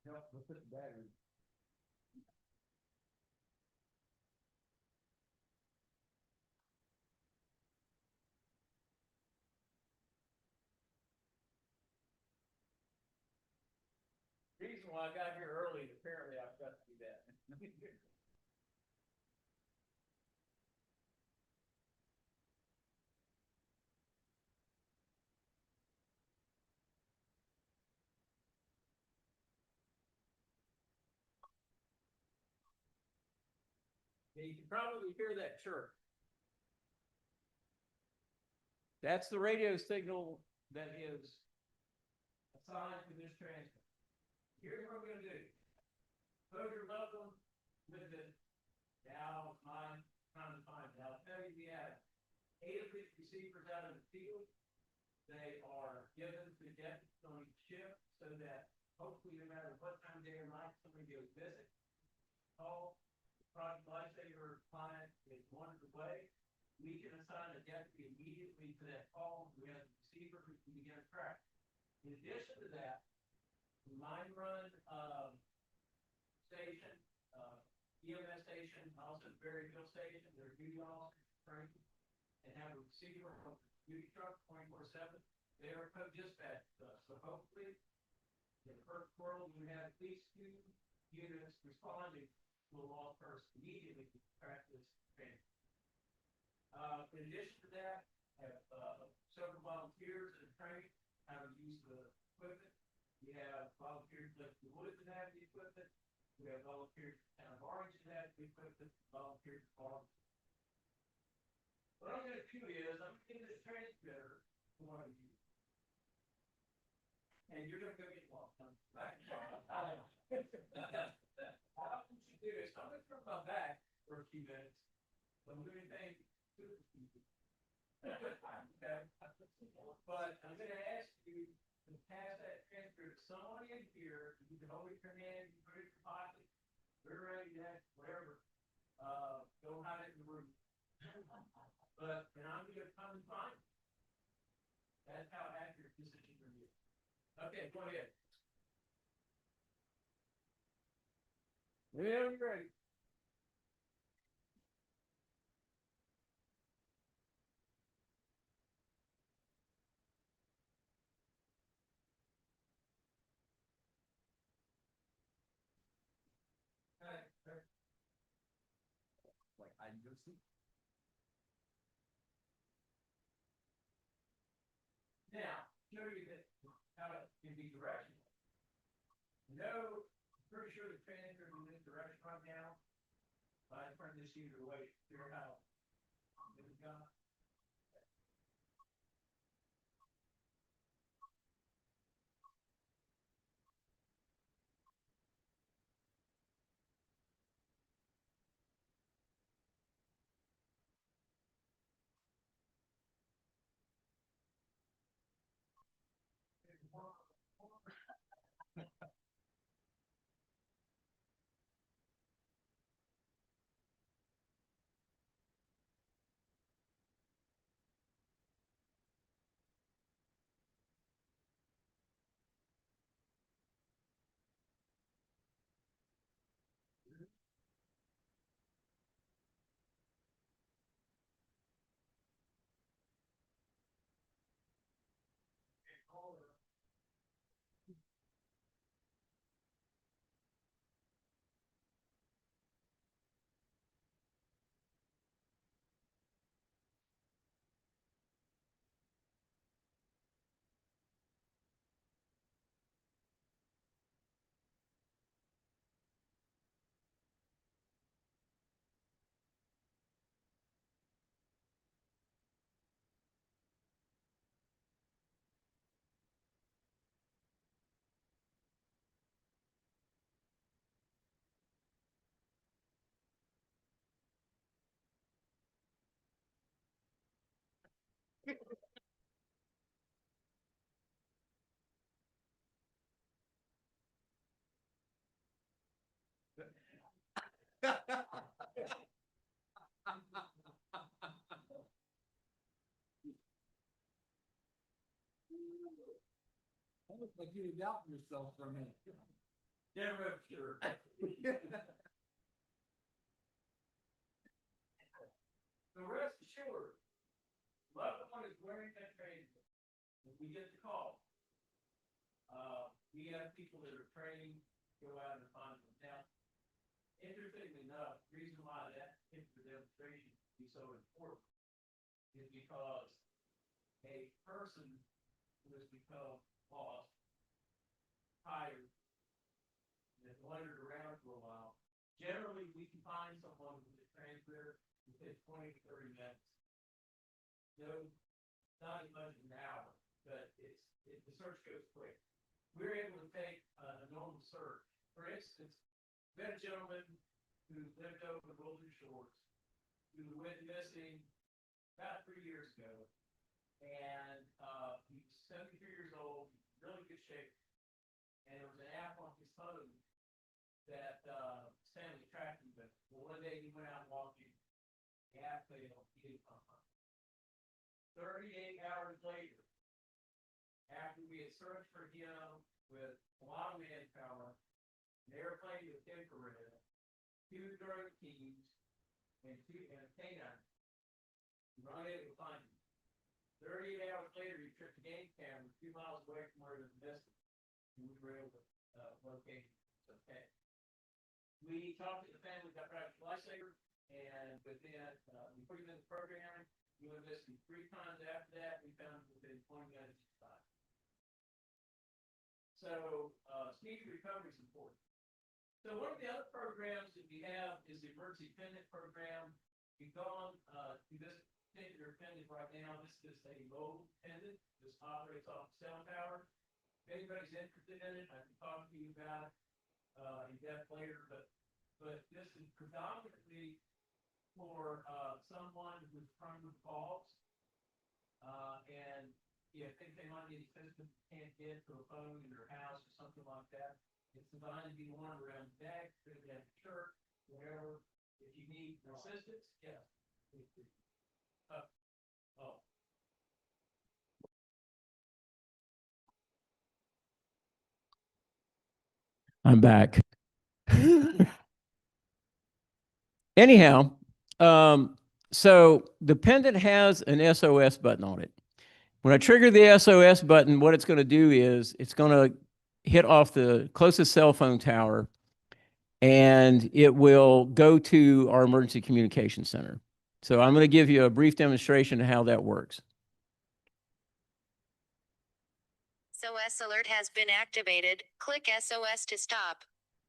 Nope, we'll put the battery. Reason why I got here early, apparently I've got to do that. You can probably hear that chirp. That's the radio signal that is assigned to this transmitter. Here's what we're going to do. Close your muzzle with it. Now, mine, trying to find it. I'll tell you we have 8 of these receivers out in the field. They are given to deputies on each shift so that hopefully no matter what time of day or night somebody goes visit, call, project lifesaver client is wandered away, we can assign a deputy immediately to that call. We have a receiver who can begin a track. In addition to that, the mine run station, EMS station, also Berry Hill station, their duty officers trained and have a receiver on the duty truck 24/7. They are co-dispatched to us. So hopefully, in the first world, you have at least 2 units responding to a lost person immediately to practice training. In addition to that, I have several volunteers that are trained how to use the equipment. We have volunteers like the woods that have the equipment. We have volunteers out of Orange that have the equipment. Volunteers farm. What I'm going to do is I'm going to give this transmitter to one of you, and you're going to go get lost. Right? How would you do this? I'm going to turn my back for a few minutes. Don't do anything. Okay. But I'm going to ask you to pass that transfer to someone in here. You can always turn in, you put it in your pocket, put it around your neck, whatever. Don't hide it in the room. But and I'm going to come and find you. That's how accurate this is for you. Okay, go ahead. Yeah, you're ready. Like I just Now, show you that how it can be directional. No, I'm pretty sure the transfer is in this direction right now. But I turn this user away, figure out. There we go. almost like you doubt yourself for a minute. Yeah, sure. So rest assured, loved one is wearing that transmitter. When we get the call, we have people that are trained, go out and find them. Now, interestingly enough, the reason why that particular demonstration is so important is because a person who has become lost, tired, and has wandered around for a while, generally we can find someone with a transmitter within 20 to 30 minutes. No, not as much as an hour, but the search goes quick. We're able to take a normal search. For instance, we had a gentleman who lived over the Wilderness Shores who went missing about 3 years ago, and he 73 years old, really good shape. And there was an app on his phone that Stanley tracked him, but one day he went out walking, the app failed, he didn't come home. 38 hours later, after we had searched for him with a lot of manpower, an airplane with infrared, 2 drone teams, and a canine, we were unable to find him. 38 hours later, he tripped a game camera 2 miles away from where he was missing, and we were able to locate him. Okay. We talked to the family, got Private Lifesaver, and within, we put him in the program. He went missing 3 times after that. We found him within 20 minutes of time. So, speedy recovery is important. So one of the other programs that we have is the emergency pendant program. We've gone to this particular pendant right now. This is a mobile pendant. This operates off cell tower. If anybody's interested in it, I can talk to you about it in depth later. But this is predominantly for someone who's prone to falls, and if they might need assistance, can't get to a phone in their house or something like that. It's designed to be worn around the neck, put it down the shirt, whatever. If you need assistance, yes. Oh. I'm back. Anyhow, so the pendant has an SOS button on it. When I trigger the SOS button, what it's going to do is it's going to hit off the closest cell phone tower, and it will go to our emergency communication center. So I'm going to give you a brief demonstration of how that works. SOS alert has been activated. Click SOS to stop.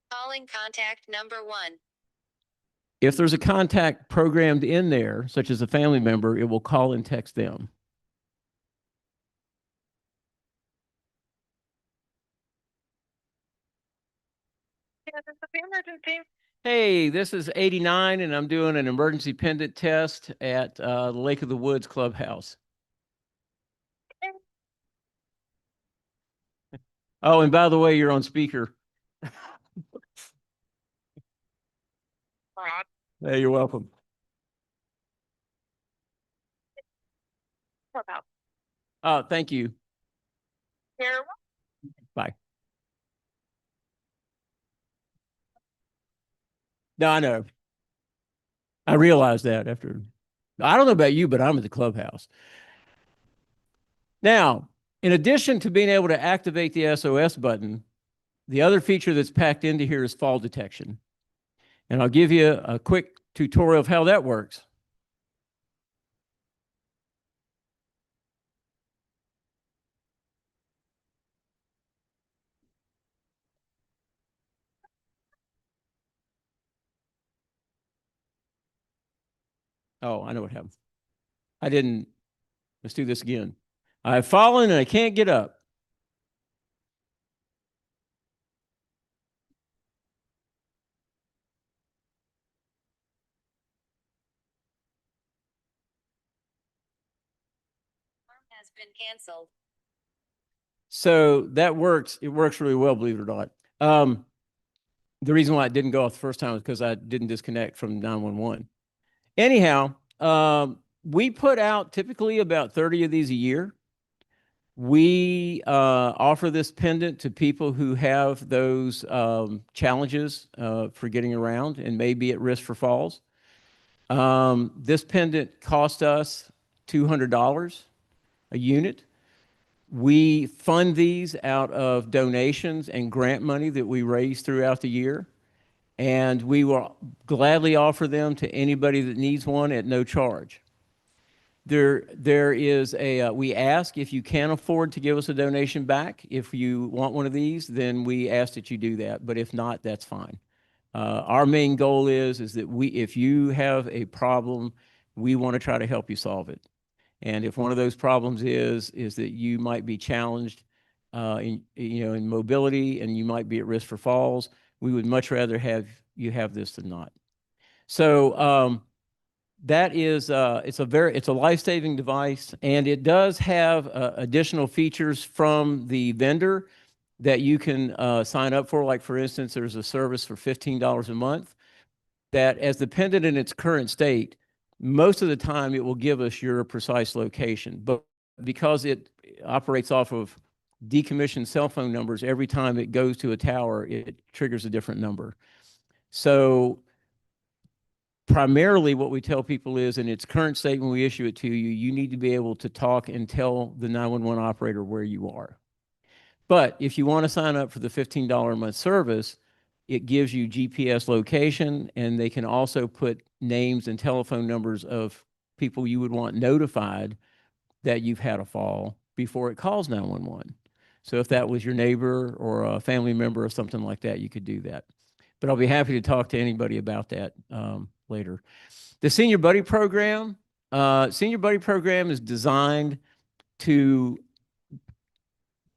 Calling contact number 1. If there's a contact programmed in there, such as a family member, it will call and text them. Hey, this is 89, and I'm doing an emergency pendant test at the Lake of the Woods Clubhouse. Oh, and by the way, you're on speaker. Hey, you're welcome. Thank you. Bye. No, I know. I realized that after. I don't know about you, but I'm at the clubhouse. Now, in addition to being able to activate the SOS button, the other feature that's packed into here is fall detection. And I'll give you a quick tutorial of how that works. Oh, I know what happened. I didn't. Let's do this again. I've fallen and I can't get up. Has been canceled. So that works. It works really well, believe it or not. The reason why it didn't go off the first time was because I didn't disconnect from 911. Anyhow, we put out typically about 30 of these a year. We offer this pendant to people who have those challenges for getting around and may be at risk for falls. This pendant cost us $200 a unit. We fund these out of donations and grant money that we raise throughout the year, and we will gladly offer them to anybody that needs one at no charge. There is a, we ask if you can afford to give us a donation back. If you want one of these, then we ask that you do that, but if not, that's fine. Our main goal is that if you have a problem, we want to try to help you solve it. And if one of those problems is that you might be challenged in mobility and you might be at risk for falls, we would much rather have you have this than not. So that is, it's a life-saving device, and it does have additional features from the vendor that you can sign up for. Like, for instance, there's a service for $15 a month that, as dependent in its current state, most of the time it will give us your precise location. But because it operates off of decommissioned cell phone numbers, every time it goes to a tower, it triggers a different number. So primarily what we tell people is, in its current state when we issue it to you, you need to be able to talk and tell the 911 operator where you are. But if you want to sign up for the $15 a month service, it gives you GPS location, and they can also put names and telephone numbers of people you would want notified that you've had a fall before it calls 911. So if that was your neighbor or a family member or something like that, you could do that. But I'll be happy to talk to anybody about that later. The Senior Buddy Program. Senior Buddy Program is designed to,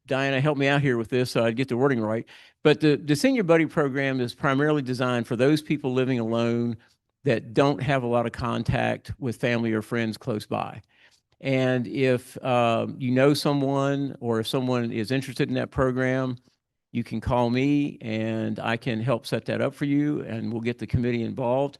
Diana, help me out here with this so I get the wording right. But the Senior Buddy Program is primarily designed for those people living alone that don't have a lot of contact with family or friends close by. And if you know someone, or if someone is interested in that program, you can call me and I can help set that up for you, and we'll get the committee involved.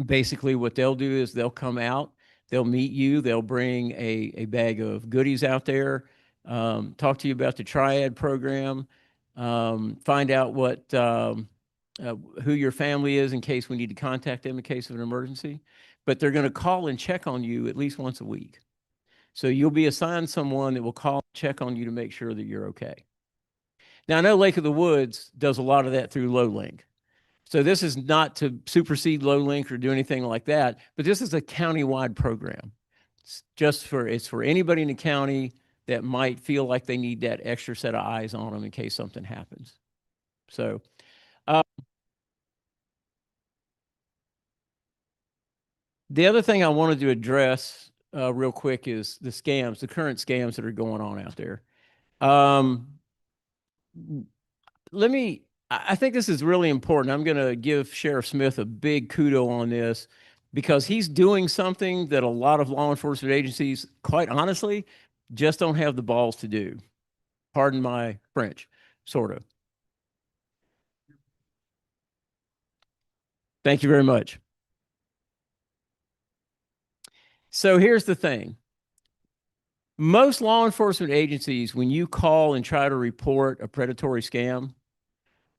Basically, what they'll do is they'll come out, they'll meet you, they'll bring a bag of goodies out there, talk to you about the Triad program, find out what who your family is in case we need to contact them in case of an emergency. But they're going to call and check on you at least once a week. So you'll be assigned someone that will call and check on you to make sure that you're okay. Now, I know Lake of the Woods does a lot of that through LowLink. So this is not to supersede LowLink or do anything like that, but this is a county-wide program. It's for anybody in the county that might feel like they need that extra set of eyes on them in case something happens. So the other thing I wanted to address real quick is the scams, the current scams that are going on out there. I think this is really important. I'm going to give Sheriff Smith a big kudo on this, because he's doing something that a lot of law enforcement agencies, quite honestly, just don't have the balls to do. Pardon my French, sort of. Thank you very much. So here's the thing. Most law enforcement agencies, when you call and try to report a predatory scam,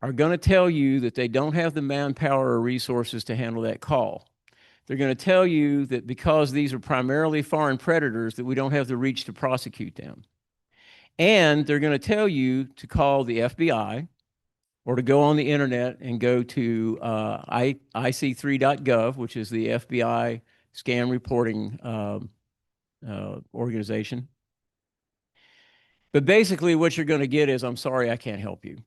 are going to tell you that they don't have the manpower or resources to handle that call. They're going to tell you that because these are primarily foreign predators, that we don't have the reach to prosecute them. And they're going to tell you to call the FBI, or to go on the internet and go to IC3.gov, which is the FBI scam reporting organization. But basically what you're going to get is, I'm sorry, I can't help you.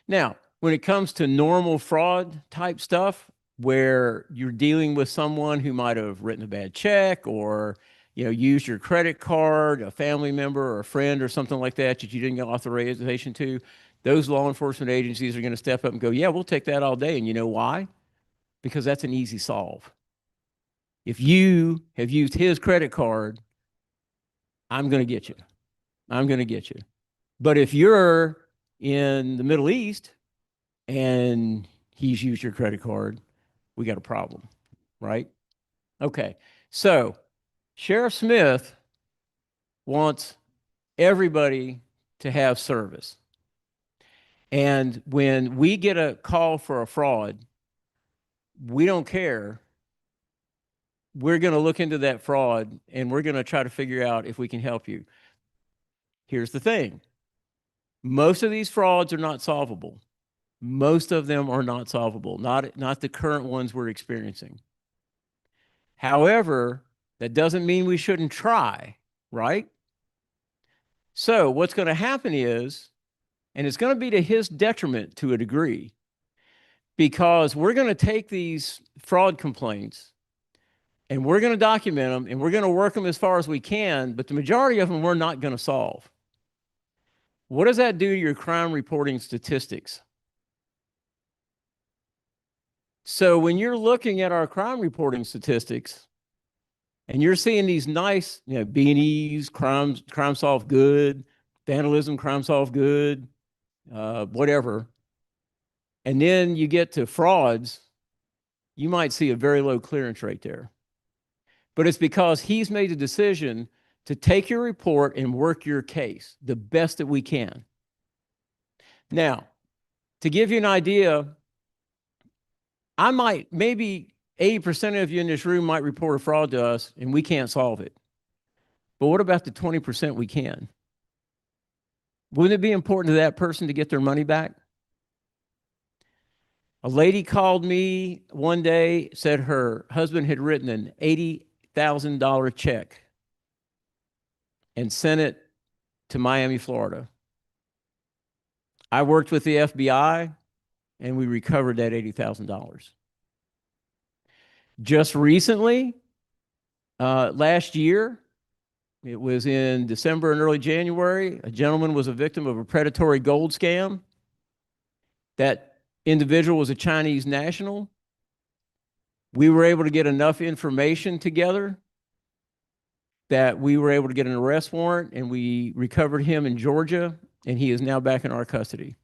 Now, when it comes to normal fraud type stuff, where you're dealing with someone who might have written a bad check, or used your credit card, a family member or a friend or something like that you didn't get authorization to, those law enforcement agencies are going to step up and go, yeah, we'll take that all day. And you know why? Because that's an easy solve. If you have used his credit card, I'm going to get you. I'm going to get you. But if you're in the Middle East and he's used your credit card, we got a problem, right? Okay, so Sheriff Smith wants everybody to have service. And when we get a call for a fraud, we don't care. We're going to look into that fraud, and we're going to try to figure out if we can help you. Here's the thing. Most of these frauds are not solvable. Most of them are not solvable, not the current ones we're experiencing. However, that doesn't mean we shouldn't try, right? So what's going to happen is, and it's going to be to his detriment to a degree, because we're going to take these fraud complaints and we're going to document them and we're going to work them as far as we can, but the majority of them we're not going to solve. What does that do to your crime reporting statistics? So when you're looking at our crime reporting statistics and you're seeing these nice, B&Es, Crime Solve Good, Vandalism, Crime Solve Good, whatever, and then you get to frauds, you might see a very low clearance rate there. But it's because he's made a decision to take your report and work your case the best that we can. Now, to give you an idea, maybe 80% of you in this room might report a fraud to us and we can't solve it. But what about the 20% we can? Wouldn't it be important to that person to get their money back? A lady called me one day, said her husband had written an $80,000 check and sent it to Miami, Florida. I worked with the FBI and we recovered that $80,000. Just recently, last year, it was in December and early January, a gentleman was a victim of a predatory gold scam. That individual was a Chinese national. We were able to get enough information together that we were able to get an arrest warrant, and we recovered him in Georgia, and he is now back in our custody.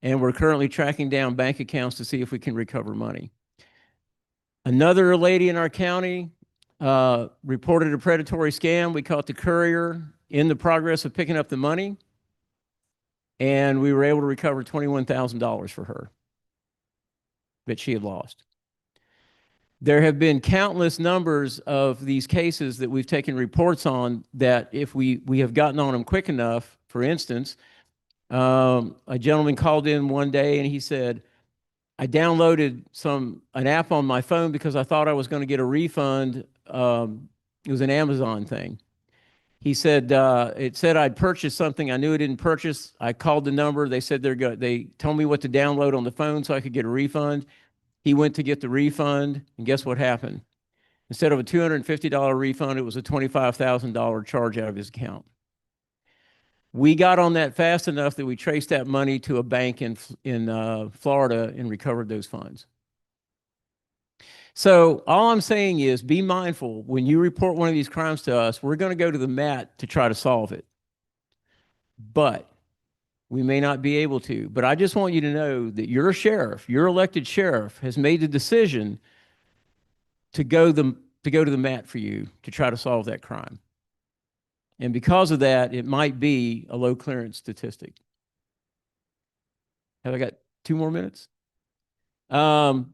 And we're currently tracking down bank accounts to see if we can recover money. Another lady in our county reported a predatory scam. We caught the courier in the progress of picking up the money, and we were able to recover $21,000 for her that she had lost. There have been countless numbers of these cases that we've taken reports on that if we have gotten on them quick enough. For instance, a gentleman called in one day and he said, I downloaded an app on my phone because I thought I was going to get a refund. It was an Amazon thing. He said, it said I'd purchased something I knew I didn't purchase. I called the number. They said they told me what to download on the phone so I could get a refund. He went to get the refund, and guess what happened? Instead of a $250 refund, it was a $25,000 charge out of his account. We got on that fast enough that we traced that money to a bank in Florida and recovered those funds. So all I'm saying is be mindful when you report one of these crimes to us, we're going to go to the mat to try to solve it. But we may not be able to. But I just want you to know that your sheriff, your elected sheriff, has made the decision to go to the mat for you to try to solve that crime. And because of that, it might be a low clearance statistic. Have I got 2 more minutes? So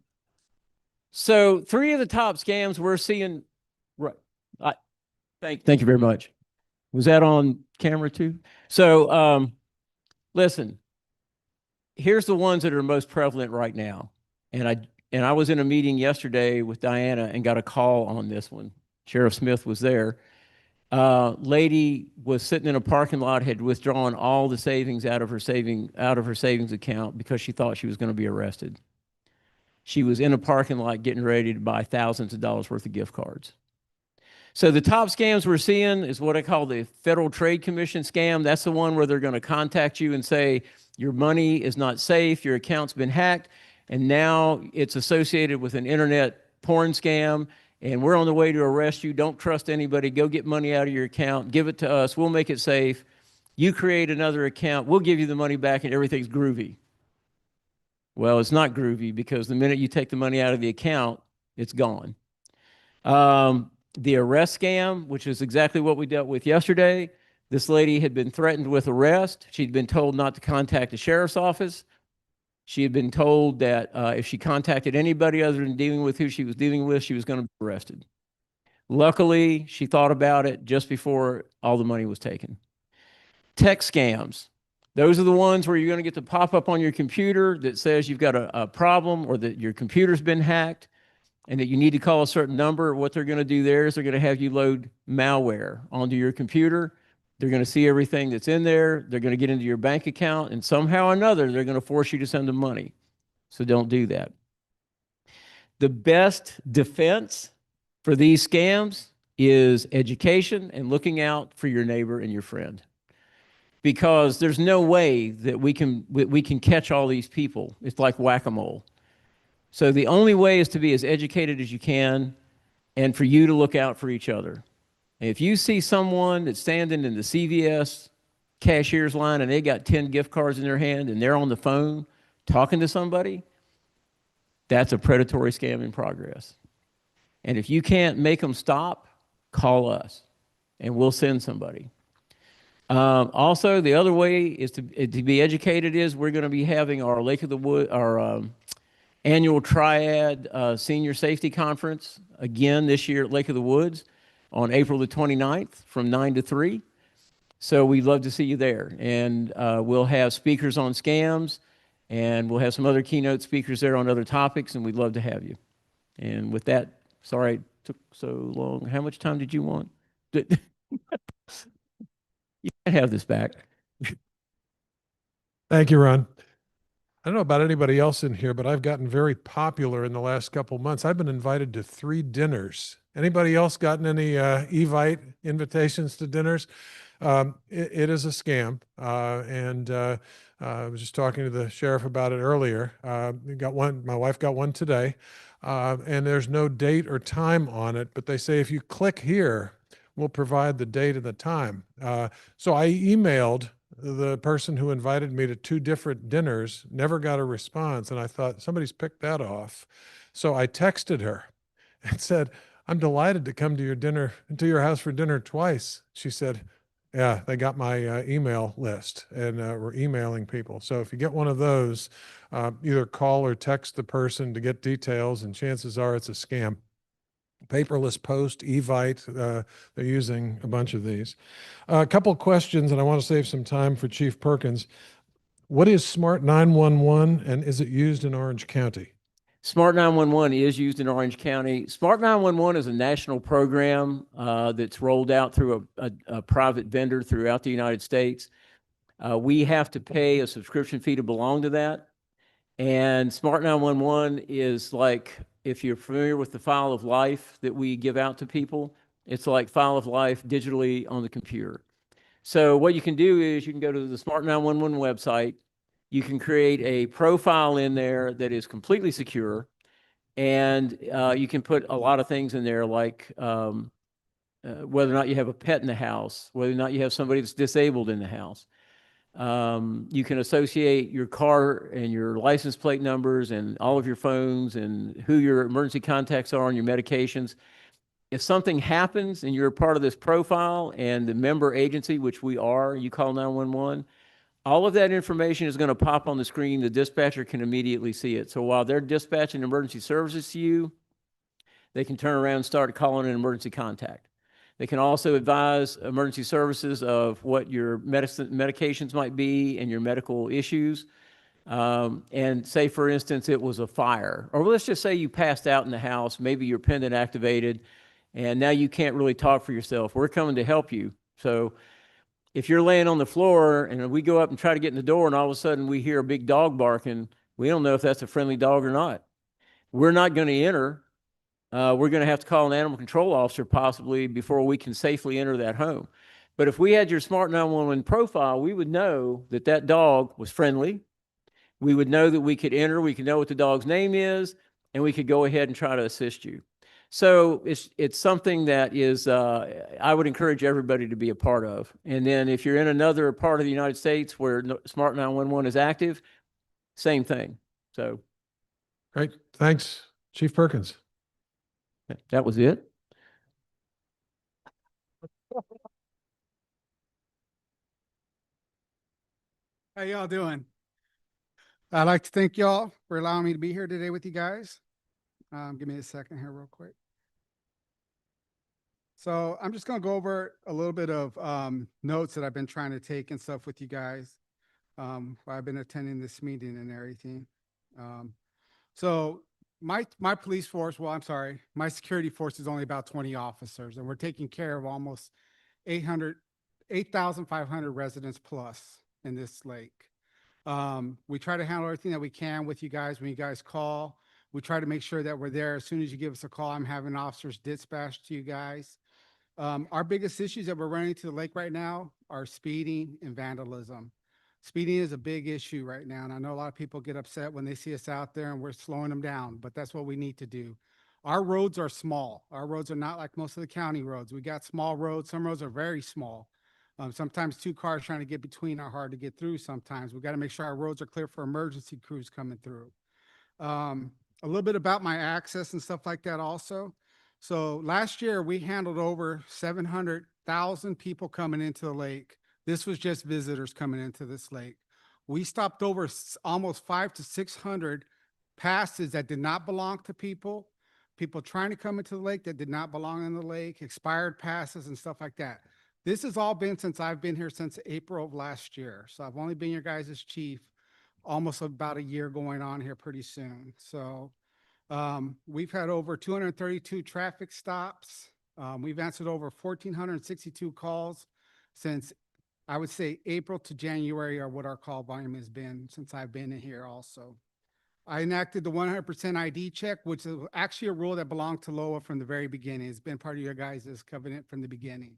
3 of the top scams we're seeing, right? Thank you very much. Was that on camera too? So listen, here's the ones that are most prevalent right now. And I was in a meeting yesterday with Diana and got a call on this one. Sheriff Smith was there. Lady was sitting in a parking lot, had withdrawn all the savings out of her savings account because she thought she was going to be arrested. She was in a parking lot getting ready to buy thousands of dollars worth of gift cards. So the top scams we're seeing is what I call the Federal Trade Commission scam. That's the one where they're going to contact you and say, your money is not safe, your account's been hacked, and now it's associated with an internet porn scam, and we're on the way to arrest you. Don't trust anybody. Go get money out of your account. Give it to us. We'll make it safe. You create another account. We'll give you the money back, and everything's groovy. Well, it's not groovy because the minute you take the money out of the account, it's gone. The arrest scam, which is exactly what we dealt with yesterday. This lady had been threatened with arrest. She'd been told not to contact the sheriff's office. She had been told that if she contacted anybody other than dealing with who she was dealing with, she was going to be arrested. Luckily, she thought about it just before all the money was taken. Text scams. Those are the ones where you're going to get the pop-up on your computer that says you've got a problem or that your computer's been hacked and that you need to call a certain number. What they're going to do there is they're going to have you load malware onto your computer. They're going to see everything that's in there. They're going to get into your bank account, and somehow or another, they're going to force you to send them money. So don't do that. The best defense for these scams is education and looking out for your neighbor and your friend. Because there's no way that we can catch all these people. It's like whack-a-mole. So the only way is to be as educated as you can and for you to look out for each other. And if you see someone that's standing in the CVS cashier's line and they got 10 gift cards in their hand and they're on the phone talking to somebody, that's a predatory scam in progress. And if you can't make them stop, call us and we'll send somebody. Also, the other way is to be educated is we're going to be having our Lake of the Wood, our annual Triad Senior Safety Conference again this year at Lake of the Woods on April the 29th from 9 to 3. So we'd love to see you there. And we'll have speakers on scams, and we'll have some other keynote speakers there on other topics, and we'd love to have you. And with that, sorry it took so long. How much time did you want? You can have this back. Thank you, Ron. I don't know about anybody else in here, but I've gotten very popular in the last couple of months. I've been invited to 3 dinners. Anybody else gotten any Evite invitations to dinners? It is a scam. I was just talking to the sheriff about it earlier. Got one, my wife got one today, and there's no date or time on it, but they say if you click here, we'll provide the date and the time. So I emailed the person who invited me to 2 different dinners, never got a response. And I thought somebody's picked that off. So I texted her and said, I'm delighted to come to your dinner, to your house for dinner twice. She said, yeah, they got my email list and we're emailing people. So if you get one of those, either call or text the person to get details, and chances are it's a scam. Paperless Post, Evite, they're using a bunch of these. A couple questions, and I want to save some time for Chief Perkins. What is Smart 911, and is it used in Orange County? Smart 911 is used in Orange County. Smart 911 is a national program that's rolled out through a private vendor throughout the United States. We have to pay a subscription fee to belong to that. And Smart 911 is like, if you're familiar with the File of Life that we give out to people, it's like File of Life digitally on the computer. So what you can do is you can go to the Smart 911 website. You can create a profile in there that is completely secure, and you can put a lot of things in there like whether or not you have a pet in the house, whether or not you have somebody that's disabled in the house. You can associate your car and your license plate numbers and all of your phones and who your emergency contacts are and your medications. If something happens and you're a part of this profile and the member agency, which we are, you call 911, all of that information is going to pop on the screen. The dispatcher can immediately see it. So while they're dispatching emergency services to you, they can turn around and start calling an emergency contact. They can also advise emergency services of what your medications might be and your medical issues. And say, for instance, it was a fire, or let's just say you passed out in the house, maybe your pendant activated, and now you can't really talk for yourself. We're coming to help you. So if you're laying on the floor and we go up and try to get in the door and all of a sudden we hear a big dog barking, we don't know if that's a friendly dog or not. We're not going to enter. We're going to have to call an animal control officer possibly before we can safely enter that home. But if we had your Smart 911 profile, we would know that that dog was friendly. We would know that we could enter, we could know what the dog's name is, and we could go ahead and try to assist you. So it's something that is, I would encourage everybody to be a part of. And then if you're in another part of the United States where Smart 911 is active, same thing. So. Great. Thanks, Chief Perkins. That was it. How y'all doing? I'd like to thank y'all for allowing me to be here today with you guys. Give me a second here real quick. So I'm just going to go over a little bit of notes that I've been trying to take and stuff with you guys while I've been attending this meeting and everything. So my police force, well, I'm sorry, my security force is only about 20 officers, and we're taking care of almost 8,500 residents plus in this lake. We try to handle everything that we can with you guys when you guys call. We try to make sure that we're there as soon as you give us a call. I'm having officers dispatched to you guys. Our biggest issues that we're running to the lake right now are speeding and vandalism. Speeding is a big issue right now, and I know a lot of people get upset when they see us out there and we're slowing them down, but that's what we need to do. Our roads are small. Our roads are not like most of the county roads. We got small roads. Some roads are very small. Sometimes two cars trying to get between are hard to get through sometimes. We got to make sure our roads are clear for emergency crews coming through. A little bit about my access and stuff like that also. So last year we handled over 700,000 people coming into the lake. This was just visitors coming into this lake. We stopped over almost 500 to 600 passes that did not belong to people trying to come into the lake that did not belong in the lake, expired passes and stuff like that. This has all been since I've been here since April of last year. So I've only been your guys' chief almost about a year going on here pretty soon. So we've had over 232 traffic stops. We've answered over 1,462 calls since, I would say, April to January are what our call volume has been since I've been in here also. I enacted the 100% ID check, which is actually a rule that belonged to LOA from the very beginning. It's been part of your guys' covenant from the beginning.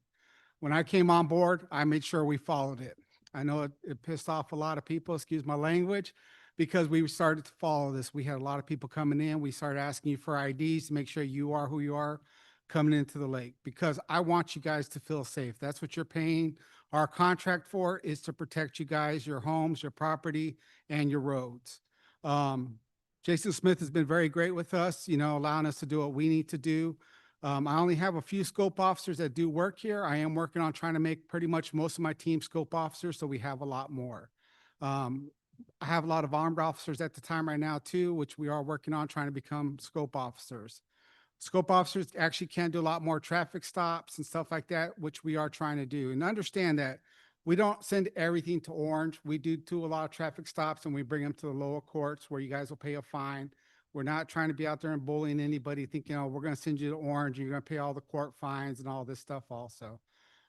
When I came on board, I made sure we followed it. I know it pissed off a lot of people, excuse my language, because we started to follow this. We had a lot of people coming in. We started asking you for IDs to make sure you are who you are coming into the lake, because I want you guys to feel safe. That's what you're paying our contract for, is to protect you guys, your homes, your property, and your roads. Jason Smith has been very great with us, allowing us to do what we need to do. I only have a few scope officers that do work here. I am working on trying to make pretty much most of my team scope officers, so we have a lot more. I have a lot of armed officers at the time right now too, which we are working on trying to become scope officers. Scope officers actually can do a lot more traffic stops and stuff like that, which we are trying to do. And understand that we don't send everything to Orange. We do a lot of traffic stops and we bring them to the lower courts where you guys will pay a fine. We're not trying to be out there and bullying anybody thinking, we're going to send you to Orange and you're going to pay all the court fines and all this stuff also.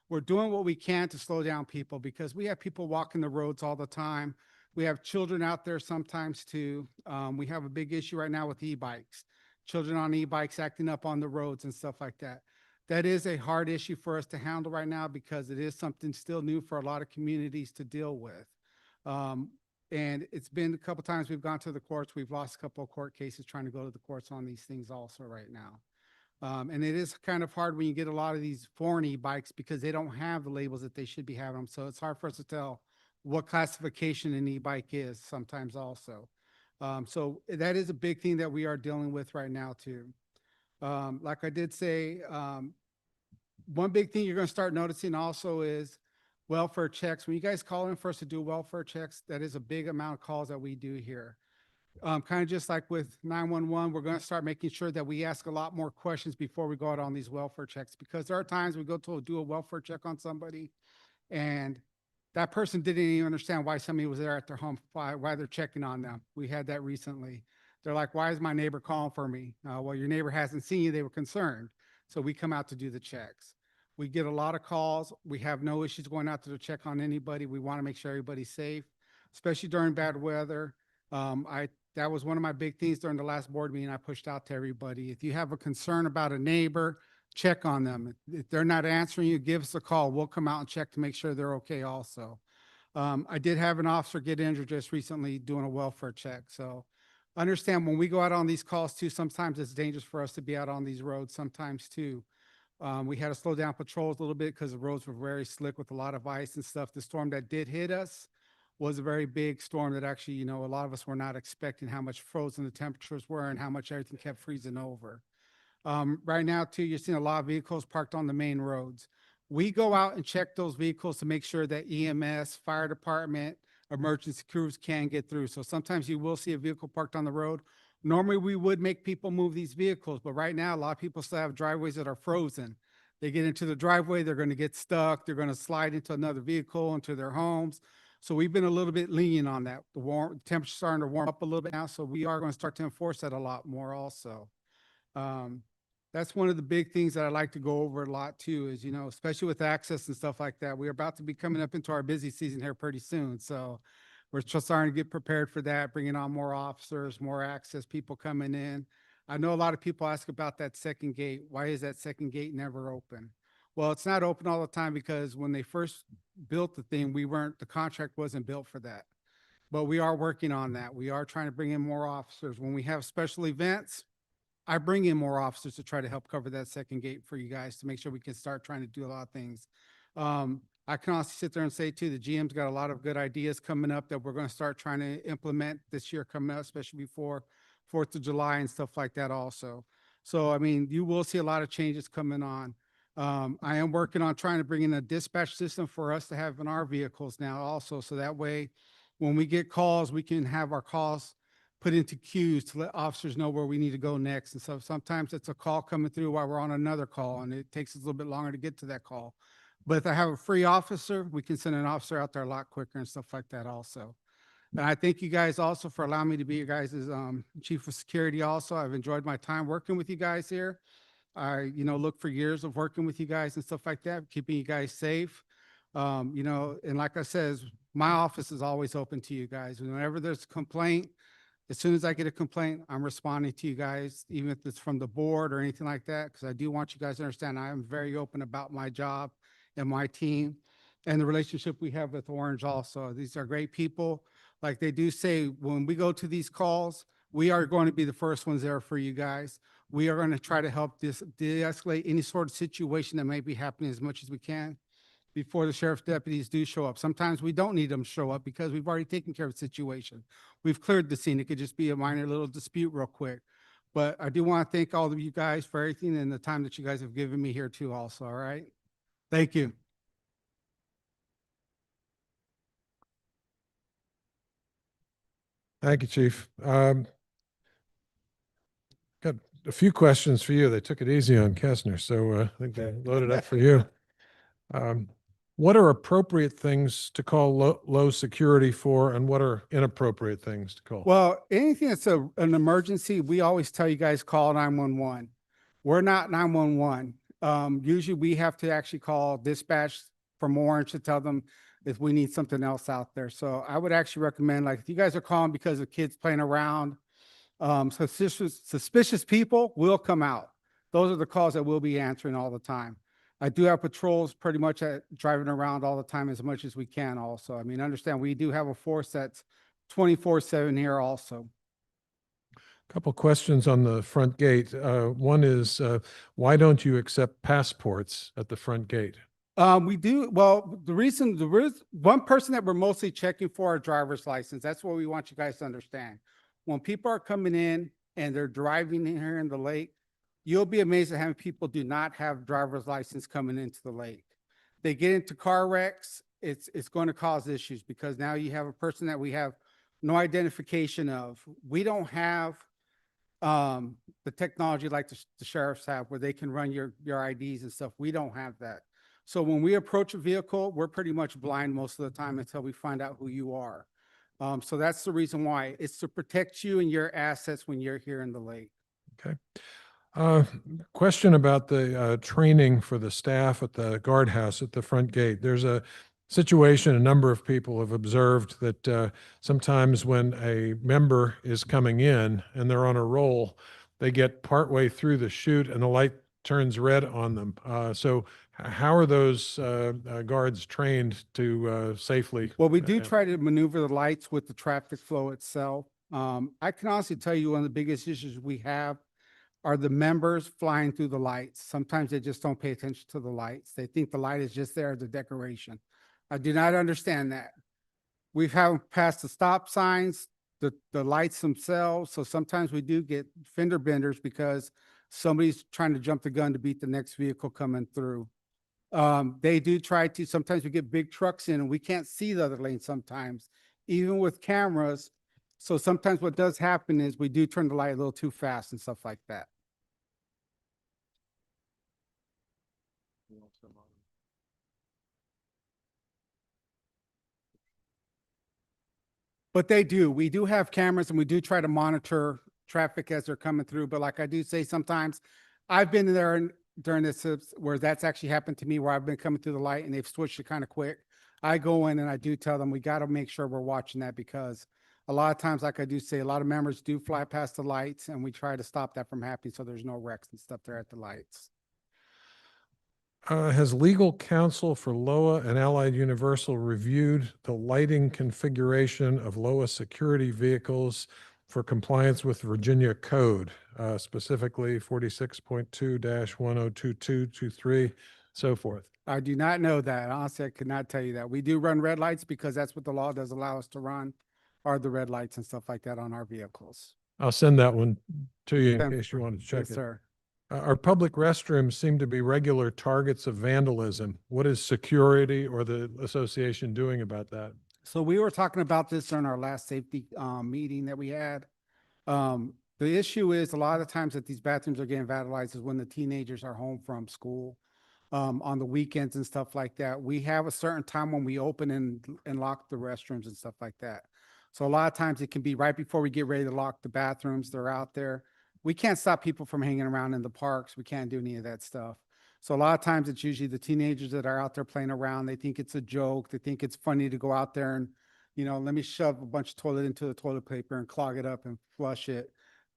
We're doing what we can to slow down people, because we have people walking the roads all the time. We have children out there sometimes too. We have a big issue right now with e-bikes. Children on e-bikes acting up on the roads and stuff like that. That is a hard issue for us to handle right now, because it is something still new for a lot of communities to deal with. And it's been a couple times we've gone to the courts. We've lost a couple of court cases trying to go to the courts on these things also right now. And it is kind of hard when you get a lot of these foreign e-bikes, because they don't have the labels that they should be having them. So it's hard for us to tell what classification an e-bike is sometimes also. So that is a big thing that we are dealing with right now too. Like I did say, one big thing you're going to start noticing also is welfare checks. When you guys call in for us to do welfare checks, that is a big amount of calls that we do here. Kind of just like with 911, we're going to start making sure that we ask a lot more questions before we go out on these welfare checks, because there are times we go to do a welfare check on somebody and that person didn't even understand why somebody was there at their home, why they're checking on them. We had that recently. They're like, why is my neighbor calling for me? Well, your neighbor hasn't seen you. They were concerned. So we come out to do the checks. We get a lot of calls. We have no issues going out to check on anybody. We want to make sure everybody's safe, especially during bad weather. That was one of my big things during the last board meeting. I pushed out to everybody. If you have a concern about a neighbor, check on them. If they're not answering you, give us a call. We'll come out and check to make sure they're okay also. I did have an officer get injured just recently doing a welfare check. So understand when we go out on these calls too, sometimes it's dangerous for us to be out on these roads sometimes too. We had to slow down patrols a little bit because the roads were very slick with a lot of ice and stuff. The storm that did hit us was a very big storm that actually, a lot of us were not expecting how much frozen the temperatures were and how much everything kept freezing over. Right now too, you're seeing a lot of vehicles parked on the main roads. We go out and check those vehicles to make sure that EMS, fire department, emergency crews can get through. So sometimes you will see a vehicle parked on the road. Normally we would make people move these vehicles, but right now a lot of people still have driveways that are frozen. They get into the driveway, they're going to get stuck. They're going to slide into another vehicle, into their homes. So we've been a little bit lenient on that. The temperature's starting to warm up a little bit now, so we are going to start to enforce that a lot more also. That's one of the big things that I like to go over a lot too, is, especially with access and stuff like that. We're about to be coming up into our busy season here pretty soon. So we're just starting to get prepared for that, bringing on more officers, more access, people coming in. I know a lot of people ask about that second gate. Why is that second gate never open? Well, it's not open all the time because when they first built the thing, the contract wasn't built for that. But we are working on that. We are trying to bring in more officers. When we have special events, I bring in more officers to try to help cover that second gate for you guys to make sure we can start trying to do a lot of things. I can also sit there and say too, the GM's got a lot of good ideas coming up that we're going to start trying to implement this year coming up, especially before 4th of July and stuff like that also. So, I mean, you will see a lot of changes coming on. I am working on trying to bring in a dispatch system for us to have in our vehicles now also. So that way, when we get calls, we can have our calls put into queues to let officers know where we need to go next. And so sometimes it's a call coming through while we're on another call, and it takes us a little bit longer to get to that call. But if I have a free officer, we can send an officer out there a lot quicker and stuff like that also. And I thank you guys also for allowing me to be your guys' chief of security also. I've enjoyed my time working with you guys here. I, look for years of working with you guys and stuff like that, keeping you guys safe. And like I says, my office is always open to you guys. Whenever there's a complaint, as soon as I get a complaint, I'm responding to you guys, even if it's from the board or anything like that, because I do want you guys to understand I am very open about my job and my team and the relationship we have with Orange also. These are great people. Like they do say, when we go to these calls, we are going to be the first ones there for you guys. We are going to try to help de-escalate any sort of situation that may be happening as much as we can before the sheriff's deputies do show up. Sometimes we don't need them to show up because we've already taken care of the situation. We've cleared the scene. It could just be a minor little dispute real quick. But I do want to thank all of you guys for everything and the time that you guys have given me here too also, all right? Thank you. Thank you, Chief. Got a few questions for you. They took it easy on Kessner, so I think they loaded up for you. What are appropriate things to call low security for, and what are inappropriate things to call? Well, anything that's an emergency, we always tell you guys call 911. We're not 911. Usually we have to actually call dispatch from Orange to tell them if we need something else out there. So I would actually recommend, like, if you guys are calling because of kids playing around, suspicious people will come out. Those are the calls that we'll be answering all the time. I do have patrols pretty much driving around all the time as much as we can also. I mean, understand we do have a force that's 24/7 here also. Couple questions on the front gate. One is, why don't you accept passports at the front gate? We do, well, there is one person that we're mostly checking for our driver's license. That's what we want you guys to understand. When people are coming in and they're driving in here in the lake, you'll be amazed at how many people do not have driver's license coming into the lake. They get into car wrecks, it's going to cause issues because now you have a person that we have no identification of. We don't have the technology like the sheriffs have where they can run your IDs and stuff. We don't have that. So when we approach a vehicle, we're pretty much blind most of the time until we find out who you are. So that's the reason why. It's to protect you and your assets when you're here in the lake. Okay. Question about the training for the staff at the guardhouse at the front gate. There's a situation a number of people have observed that sometimes when a member is coming in and they're on a roll, they get partway through the chute and the light turns red on them. So how are those guards trained to safely? Well, we do try to maneuver the lights with the traffic flow itself. I can honestly tell you one of the biggest issues we have are the members flying through the lights. Sometimes they just don't pay attention to the lights. They think the light is just there as a decoration. I do not understand that. We've had passed the stop signs, the lights themselves. So sometimes we do get fender benders because somebody's trying to jump the gun to beat the next vehicle coming through. They do try to, sometimes we get big trucks in and we can't see the other lane sometimes, even with cameras. So sometimes what does happen is we do turn the light a little too fast and stuff like that. But they do. We do have cameras and we do try to monitor traffic as they're coming through. But like I do say, sometimes I've been there during this where that's actually happened to me, where I've been coming through the light and they've switched it kind of quick. I go in and I do tell them we got to make sure we're watching that because a lot of times, like I do say, a lot of members do fly past the lights and we try to stop that from happening so there's no wrecks and stuff there at the lights. Has legal counsel for LOA and Allied Universal reviewed the lighting configuration of LOA security vehicles for compliance with Virginia code, specifically 46.2-102223, so forth? I do not know that. Honestly, I could not tell you that. We do run red lights because that's what the law does allow us to run, are the red lights and stuff like that on our vehicles. I'll send that one to you in Send- case you want to check Yes, it. sir. Our public restrooms seem to be regular targets of vandalism. What is security or the association doing about that? So we were talking about this during our last safety meeting that we had. The issue is a lot of the times that these bathrooms are getting vandalized is when the teenagers are home from school, on the weekends and stuff like that. We have a certain time when we open and lock the restrooms and stuff like that. So a lot of times it can be right before we get ready to lock the bathrooms. They're out there. We can't stop people from hanging around in the parks. We can't do any of that stuff. So a lot of times it's usually the teenagers that are out there playing around. They think it's a joke. They think it's funny to go out there and, let me shove a bunch of toilet into the toilet paper and clog it up and flush it.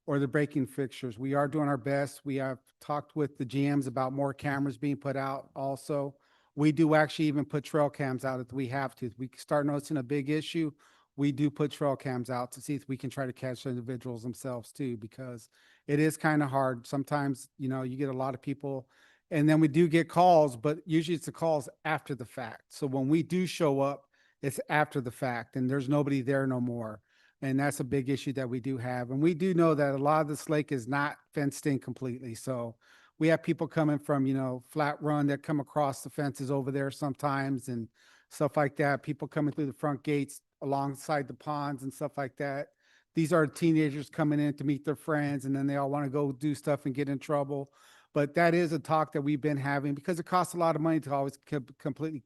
Or the breaking fixtures. We are doing our best. We have talked with the GMs about more cameras being put out also. We do actually even put trail cams out if we have to. If we start noticing a big issue, we do put trail cams out to see if we can try to catch the individuals themselves too, because it is kind of hard. Sometimes, you get a lot of people and then we do get calls, but usually it's the calls after the fact. So when we do show up, it's after the fact and there's nobody there no more. And that's a big issue that we do have. And we do know that a lot of this lake is not fenced in completely. So we have people coming from, Flat Run that come across the fences over there sometimes and stuff like that. People coming through the front gates alongside the ponds and stuff like that. These are teenagers coming in to meet their friends and then they all want to go do stuff and get in trouble. But that is a talk that we've been having because it costs a lot of money to always completely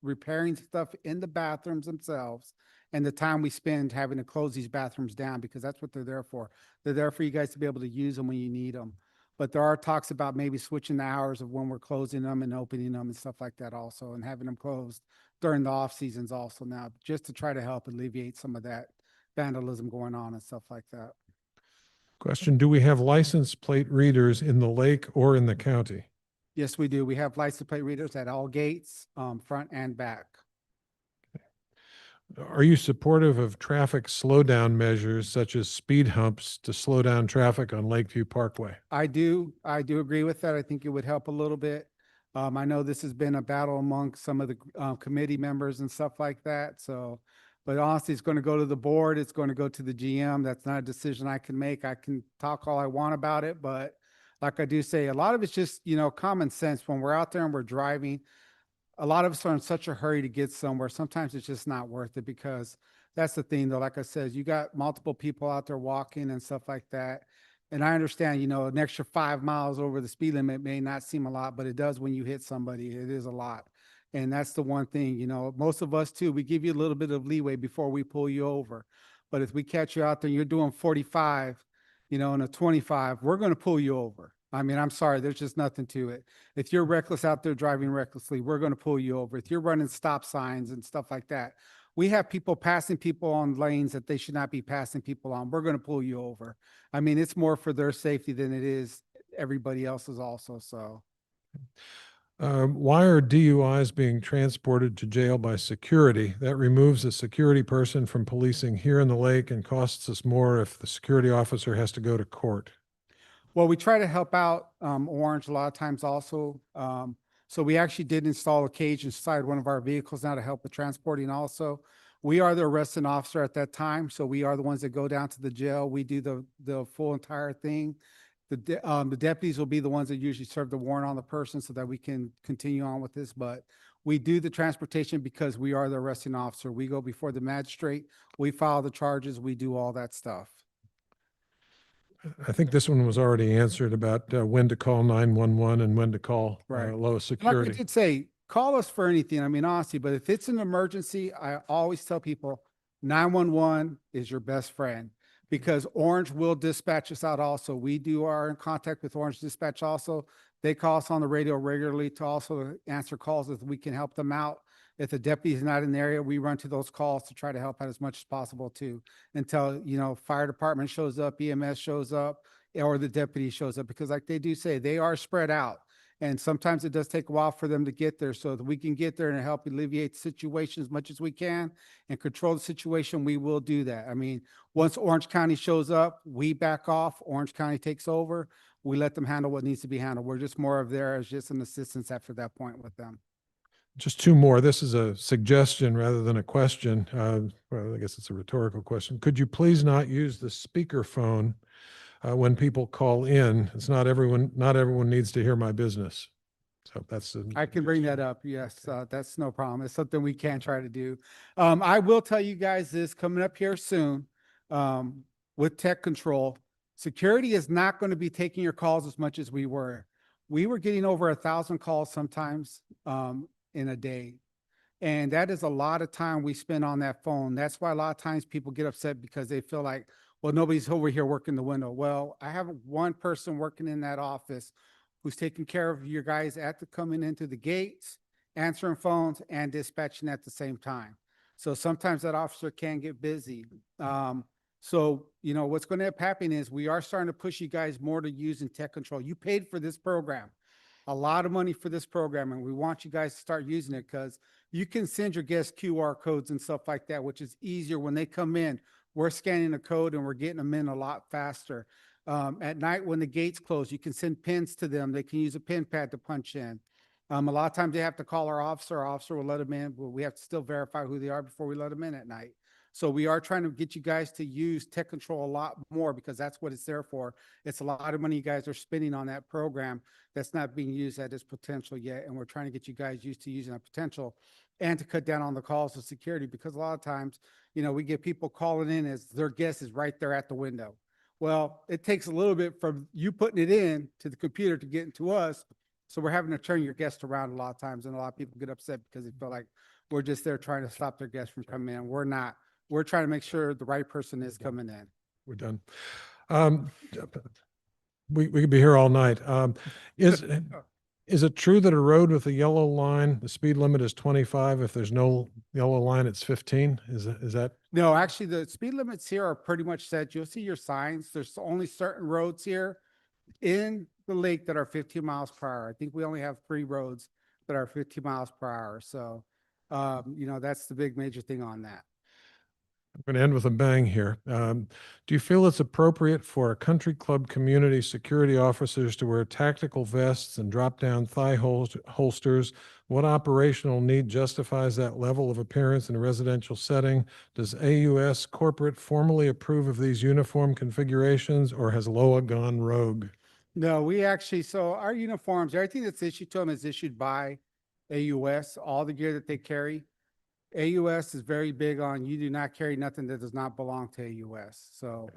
repairing stuff in the bathrooms themselves and the time we spend having to close these bathrooms down because that's what they're there for. They're there for you guys to be able to use them when you need them. But there are talks about maybe switching the hours of when we're closing them and opening them and stuff like that also, and having them closed during the off seasons also now, just to try to help alleviate some of that vandalism going on and stuff like that. Question, do we have license plate readers in the lake or in the county? Yes, we do. We have license plate readers at all gates, front and back. Are you supportive of traffic slowdown measures such as speed humps to slow down traffic on Lakeview Parkway? I do agree with that. I think it would help a little bit. I know this has been a battle among some of the committee members and stuff like that. So, but honestly, it's going to go to the board. It's going to go to the GM. That's not a decision I can make. I can talk all I want about it, but like I do say, a lot of it's just, common sense. When we're out there and we're driving, a lot of us are in such a hurry to get somewhere. Sometimes it's just not worth it because that's the thing though. Like I said, you got multiple people out there walking and stuff like that. And I understand, an extra 5 miles over the speed limit may not seem a lot, but it does when you hit somebody. It is a lot. And that's the one thing, most of us too, we give you a little bit of leeway before we pull you over. But if we catch you out there, and you're doing 45, and a 25, we're going to pull you over. I mean, I'm sorry, there's just nothing to it. If you're reckless out there driving recklessly, we're going to pull you over. If you're running stop signs and stuff like that, we have people passing people on lanes that they should not be passing people on. We're going to pull you over. I mean, it's more for their safety than it is everybody else's also, so. Why are DUIs being transported to jail by security? That removes a security person from policing here in the lake and costs us more if the security officer has to go to court. Well, we try to help out Orange a lot of times also. So we actually did install a cage inside one of our vehicles now to help with transporting also. We are the arresting officer at that time, so we are the ones that go down to the jail. We do the full entire thing. The deputies will be the ones that usually serve the warrant on the person so that we can continue on with this. But we do the transportation because we are the arresting officer. We go before the magistrate, we file the charges, we do all that stuff. I think this one was already answered about when to call 911 and when to call Right. low Like I security. did say, call us for anything. I mean, honestly, but if it's an emergency, I always tell people 911 is your best friend because Orange will dispatch us out also. We are in contact with Orange Dispatch also. They call us on the radio regularly to also answer calls if we can help them out. If the deputy is not in the area, we run to those calls to try to help out as much as possible too, until, fire department shows up, EMS shows up, or the deputy shows up, because like they do say, they are spread out. And sometimes it does take a while for them to get there. So that we can get there and help alleviate the situation as much as we can and control the situation, we will do that. I mean, once Orange County shows up, we back off, Orange County takes over. We let them handle what needs to be handled. We're just more of there as just an assistance after that point with them. Just two more. This is a suggestion rather than a question. Well, I guess it's a rhetorical question. Could you please not use the speakerphone when people call in? It's not everyone needs to hear my business. So that's. I can bring that up. Yes, that's no problem. It's something we can try to do. I will tell you guys this coming up here soon with Tech Control. Security is not going to be taking your calls as much as we were. We were getting over 1,000 calls sometimes in a day. And that is a lot of time we spend on that phone. That's why a lot of times people get upset because they feel like, well, nobody's over here working the window. Well, I have one person working in that office who's taking care of your guys at the coming into the gates, answering phones and dispatching at the same time. So sometimes that officer can get busy. So, you know, what's going to end up happening is we are starting to push you guys more to using Tech Control. You paid for this program, a lot of money for this program, and we want you guys to start using it because you can send your guests QR codes and stuff like that, which is easier when they come in. We're scanning the code and we're getting them in a lot faster. At night when the gates close, you can send pins to them. They can use a pin pad to punch in. A lot of times they have to call our officer. Our officer will let them in, but we have to still verify who they are before we let them in at night. So we are trying to get you guys to use Tech Control a lot more because that's what it's there for. It's a lot of money you guys are spending on that program that's not being used at its potential yet. And we're trying to get you guys used to using that potential and to cut down on the calls to security because a lot of times, you know, we get people calling in as their guest is right there at the window. Well, it takes a little bit from you putting it in to the computer to get into us. So we're having to turn your guest around a lot of times. And a lot of people get upset because they feel like we're just there trying to stop their guests from coming in. We're not. We're trying to make sure the right person is coming in. We're done. We could be here all night. Is it true that a road with a yellow line, the speed limit is 25? If there's no yellow line, it's 15? Is that? No, actually, the speed limits here are pretty much set. You'll see your signs. There's only certain roads here in the lake that are 15 miles per hour. I think we only have 3 roads that are 15 miles per hour. So, you know, that's the big major thing on that. I'm going to end with a bang here. Do you feel it's appropriate for country club community security officers to wear tactical vests and drop-down thigh holsters? What operational need justifies that level of appearance in a residential setting? Does AUS corporate formally approve of these uniform configurations, or has LOA gone rogue? No, we actually, so our uniforms, everything that's issued to them is issued by AUS, all the gear that they carry. AUS is very big on you do not carry nothing that does not belong to AUS. So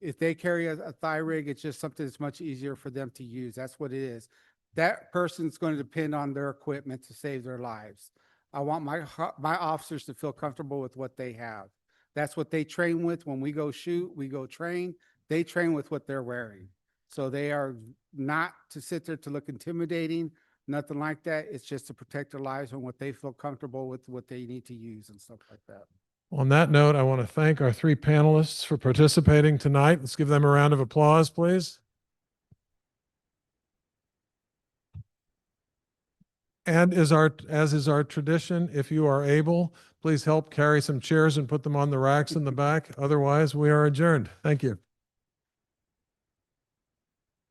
if they carry a thigh rig, it's just something that's much easier for them to use. That's what it is. That person's going to depend on their equipment to save their lives. I want my officers to feel comfortable with what they have. That's what they train with. When we go shoot, we go train. They train with what they're wearing. So they are not to sit there to look intimidating. Nothing like that. It's just to protect their lives and what they feel comfortable with, what they need to use and stuff like that. On that note, I want to thank our 3 panelists for participating tonight. Let's give them a round of applause, please. And as is our tradition, if you are able, please help carry some chairs and put them on the racks in the back. Otherwise, we are adjourned. Thank you.